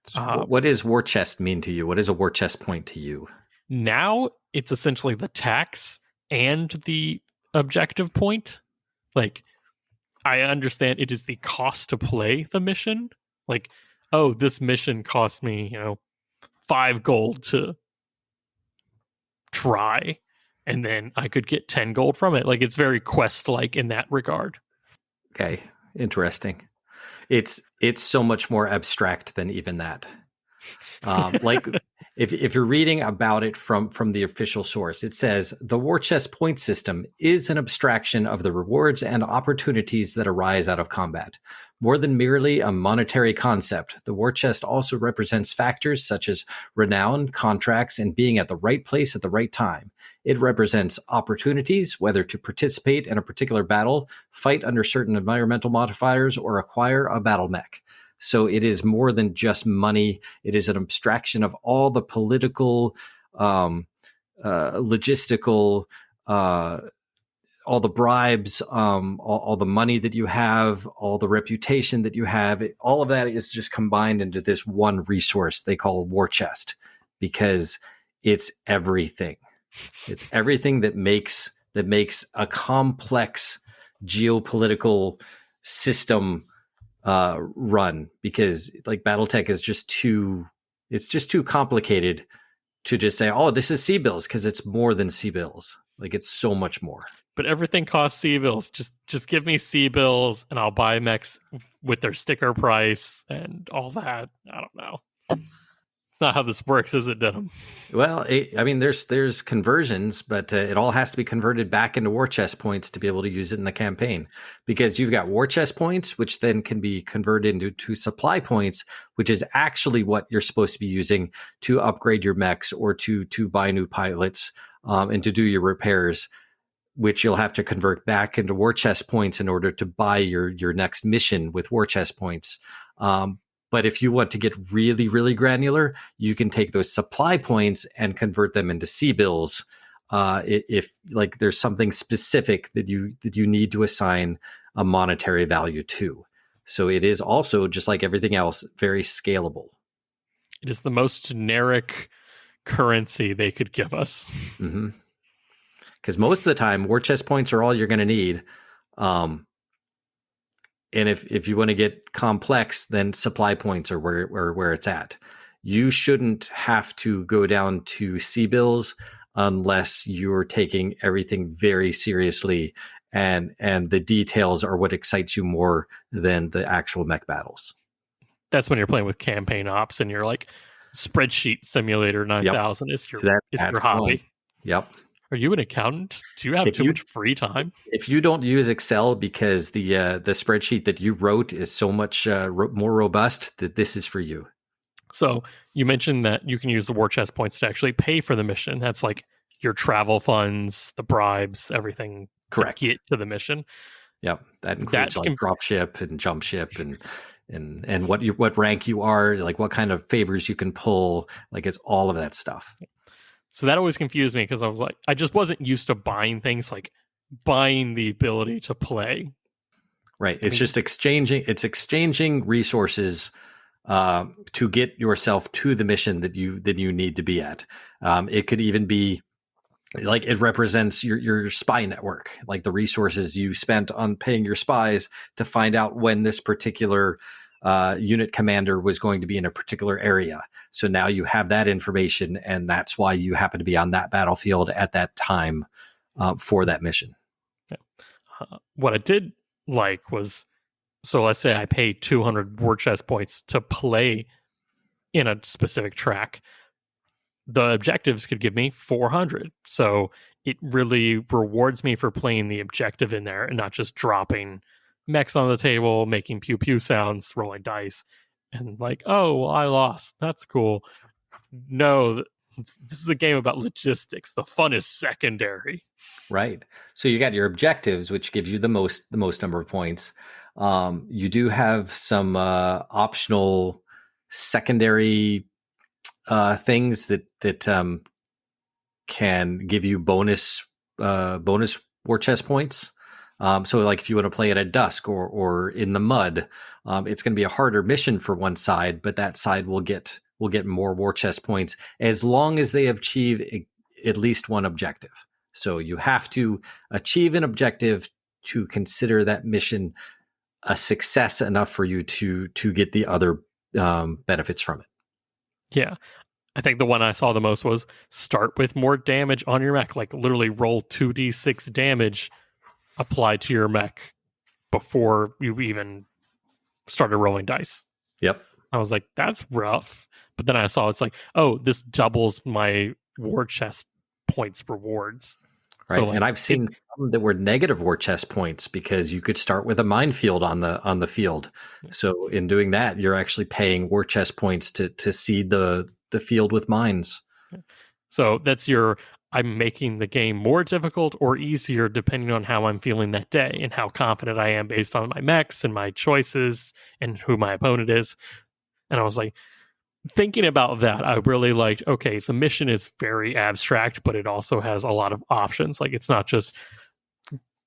So what does War Chest mean to you? What is a War Chest point to you? Now it's essentially the tax and the objective point. Like, I understand it is the cost to play the mission. Like, oh, this mission cost me, 5 gold to try, and then I could get 10 gold from it. Like, it's very quest-like in that regard. Okay, interesting. It's so much more abstract than even that. Like, if you're reading about it from the official source, it says the War Chest point system is an abstraction of the rewards and opportunities that arise out of combat. More than merely a monetary concept, the War Chest also represents factors such as renown, contracts, and being at the right place at the right time. It represents opportunities, whether to participate in a particular battle, fight under certain environmental modifiers, or acquire a battle mech. So it is more than just money. It is an abstraction of all the political, logistical, all the bribes, all the money that you have, all the reputation that you have. All of that is just combined into this one resource they call War Chest, because it's everything. It's everything that makes a complex geopolitical system run, because like BattleTech is just too complicated to just say, oh, this is C-bills, because it's more than C-bills. Like, it's so much more. But everything costs C-bills. Just give me C-bills and I'll buy mechs with their sticker price and all that. I don't know. It's not how this works, is it, Denham? Well, there's conversions, but it all has to be converted back into War Chest points to be able to use it in the campaign. Because you've got War Chest points, which then can be converted into supply points, which is actually what you're supposed to be using to upgrade your mechs or to buy new pilots and to do your repairs, which you'll have to convert back into War Chest points in order to buy your next mission with War Chest points. But if you want to get really, really granular, you can take those supply points and convert them into C-bills. If like there's something specific that you need to assign a monetary value to. So it is also, just like everything else, very scalable. It is the most generic currency they could give us. Mm-hmm. Because most of the time, War Chest points are all you're going to need. And if you want to get complex, then supply points are where it's at. You shouldn't have to go down to C-bills unless you're taking everything very seriously, and the details are what excites you more than the actual mech battles. That's when you're playing with campaign ops and you're like, spreadsheet simulator 9000 is your hobby. Fun. Yep. Are you an accountant? Do you have too much free time? If you don't use Excel because the spreadsheet that you wrote is so much more robust, that this is for you. So you mentioned that you can use the War Chest points to actually pay for the mission. That's like your travel funds, the bribes, everything. Correct. To get to the mission. Yep, that includes drop ship and jump ship and what rank you are, like what kind of favors you can pull. Like, it's all of that stuff. So that always confused me because I was like, I just wasn't used to buying things, like buying the ability to play. Right. It's just exchanging resources to get yourself to the mission that you need to be at. It could even be like, it represents your spy network, like the resources you spent on paying your spies to find out when this particular unit commander was going to be in a particular area. So now you have that information, and that's why you happen to be on that battlefield at that time for that mission. What I did like was, so let's say I pay 200 war chest points to play in a specific track. The objectives could give me 400. So it really rewards me for playing the objective in there and not just dropping mechs on the table, making pew pew sounds, rolling dice, and like, oh, well, I lost. That's cool. No, this is a game about logistics. The fun is secondary. Right. So you got your objectives, which give you the most number of points. You do have some optional secondary things that can give you bonus war chest points. So like if you want to play it at dusk or in the mud, it's going to be a harder mission for one side, but that side will get more war chest points as long as they achieve at least one objective. So you have to achieve an objective to consider that mission a success enough for you to get the other benefits from it. Yeah. I think the one I saw the most was start with more damage on your mech, like literally roll 2d6 damage applied to your mech before you even started rolling dice. Yep. I was like, that's rough. But then I saw it's like, oh, this doubles my war chest points rewards. Right. So, like, and I've seen some that were negative war chest points because you could start with a minefield on the field. So in doing that, you're actually paying war chest points to seed the field with mines. So that's I'm making the game more difficult or easier depending on how I'm feeling that day and how confident I am based on my mechs and my choices and who my opponent is. And I was like, thinking about that, I really liked, okay, the mission is very abstract, but it also has a lot of options. Like, it's not just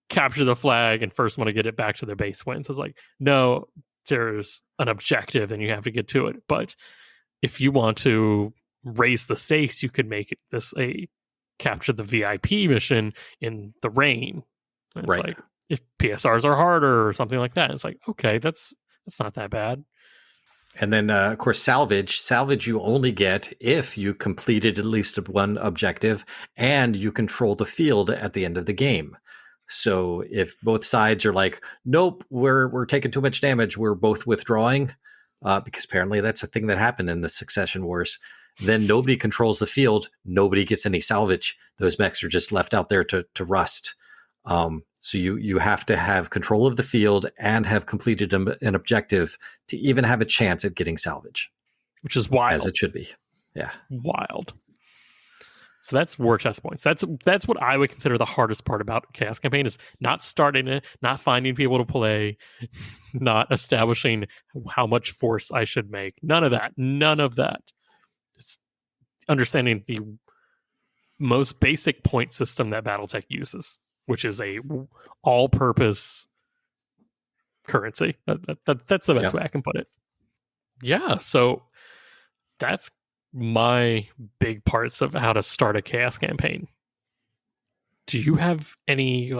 capture the flag and first one to get it back to their base wins. It's like, no, there's an objective and you have to get to it. But if you want to raise the stakes, you could make this a capture the VIP mission in the rain. And it's like, if PSRs are harder or something like that, it's like, okay, that's not that bad. And then, of course, salvage you only get if you completed at least one objective and you control the field at the end of the game. So if both sides are like, nope, we're taking too much damage, we're both withdrawing, because apparently that's a thing that happened in the Succession Wars, then nobody controls the field, nobody gets any salvage. Those mechs are just left out there to rust. So you have to have control of the field and have completed an objective to even have a chance at getting salvage. Which is wild. As it should be. Yeah. Wild. So that's war chest points. That's what I would consider the hardest part about Chaos Campaign, is not starting it, not finding people to play, not establishing how much force I should make. None of that. Just understanding the most basic point system that BattleTech uses, which is a all-purpose currency. That's the best way I can put it. Yeah, so that's my big parts of how to start a Chaos Campaign. Do you have any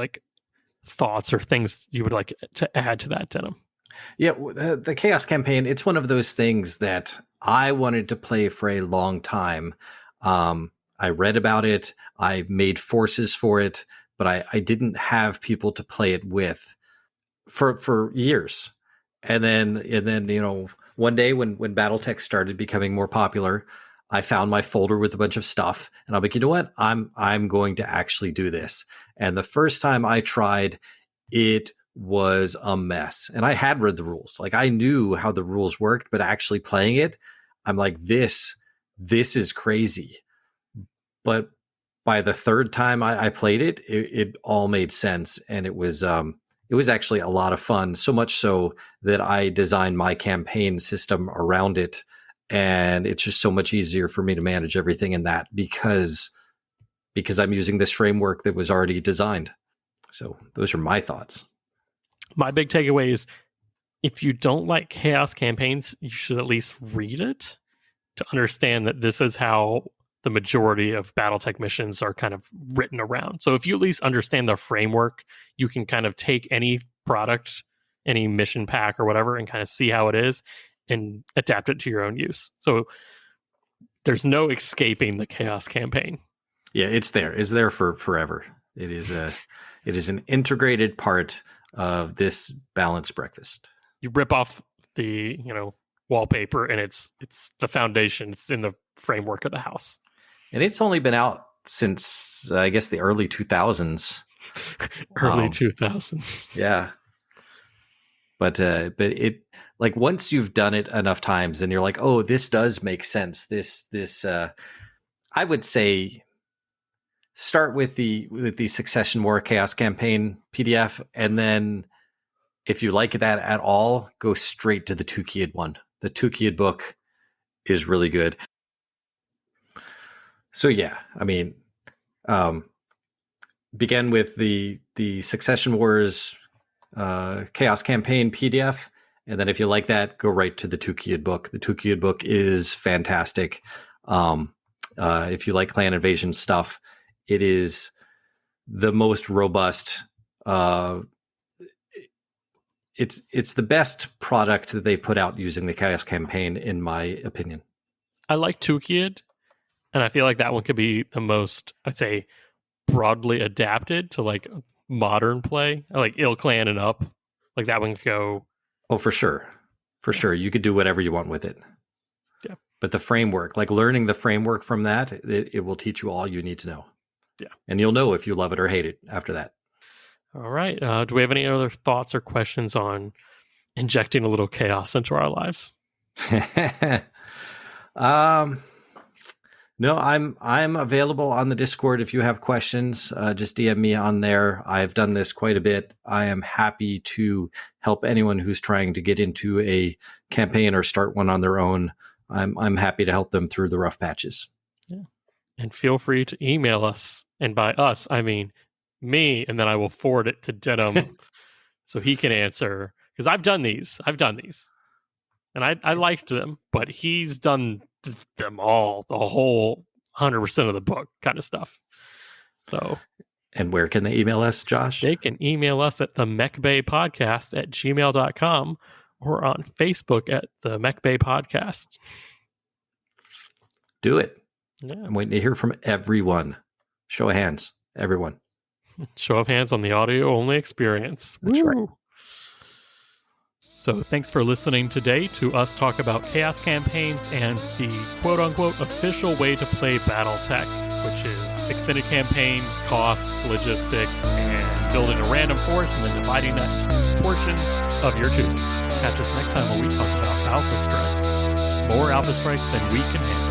thoughts or things you would like to add to that, Denham? Yeah, the Chaos Campaign, it's one of those things that I wanted to play for a long time. I read about it. I made forces for it, but I didn't have people to play it with for years. And then, one day when BattleTech started becoming more popular, I found my folder with a bunch of stuff, and I'm like, you know what? I'm going to actually do this. And the first time I tried, it was a mess. And I had read the rules. Like, I knew how the rules worked, but actually playing it, I'm like, this is crazy. But by the third time I played it, it all made sense, and it was actually a lot of fun. So much so that I designed my campaign system around it, and it's just so much easier for me to manage everything in that because I'm using this framework that was already designed. So those are my thoughts. My big takeaway is, if you don't like Chaos Campaigns, you should at least read it to understand that this is how the majority of BattleTech missions are kind of written around. So if you at least understand the framework, you can kind of take any product any mission pack or whatever and kind of see how it is and adapt it to your own use. So there's no escaping the Chaos campaign. Yeah, it's there. It's there for forever. It is an integrated part of this balanced breakfast. You rip off the, wallpaper and it's the foundation. It's in the framework of the house. And it's only been out since, I guess, the early 2000s. Early 2000s. Yeah. But it, like, once you've done it enough times and you're like, oh, this does make sense. This I would say start with the Succession War Chaos Campaign PDF, and then if you like that at all, go straight to the Two-Keyed one. The Two-Keyed book is really good. So yeah, I mean, begin with the Succession Wars Chaos Campaign PDF, and then if you like that, go right to the Two-Keyed book. The Two-Keyed book is fantastic. If you like clan invasion stuff, it is the most robust. It's the best product that they put out using the Chaos Campaign, in my opinion. I like Two-Keyed, and I feel like that one could be the most, I'd say, broadly adapted to like modern play. I like Ill Clan and up. Like that one could go. Oh, for sure. For sure. You could do whatever you want with it. Yeah. But the framework, like learning the framework from that, it will teach you all you need to know. Yeah. And you'll know if you love it or hate it after that. All right. Do we have any other thoughts or questions on injecting a little chaos into our lives? No, I'm available on the Discord if you have questions. Just DM me on there. I've done this quite a bit. I am happy to help anyone who's trying to get into a campaign or start one on their own. I'm happy to help them through the rough patches. Yeah. And feel free to email us. And by us, I mean me, and then I will forward it to Denham so he can answer. Because I've done these. And I liked them, but he's done them all, the whole 100% of the book kind of stuff. So, and where can they email us, Josh? They can email us at the mechbaypodcast@gmail.com or on Facebook at the MechBay Podcast. Do it. Yeah. I'm waiting to hear from everyone. Show of hands, everyone. Show of hands on the audio only experience. That's right. So thanks for listening today to us talk about chaos campaigns and the quote-unquote official way to play BattleTech, which is extended campaigns, cost, logistics, and building a random force and then dividing that into portions of your choosing. Catch us next time when we talk about Alpha Strike. More Alpha Strike than we can handle.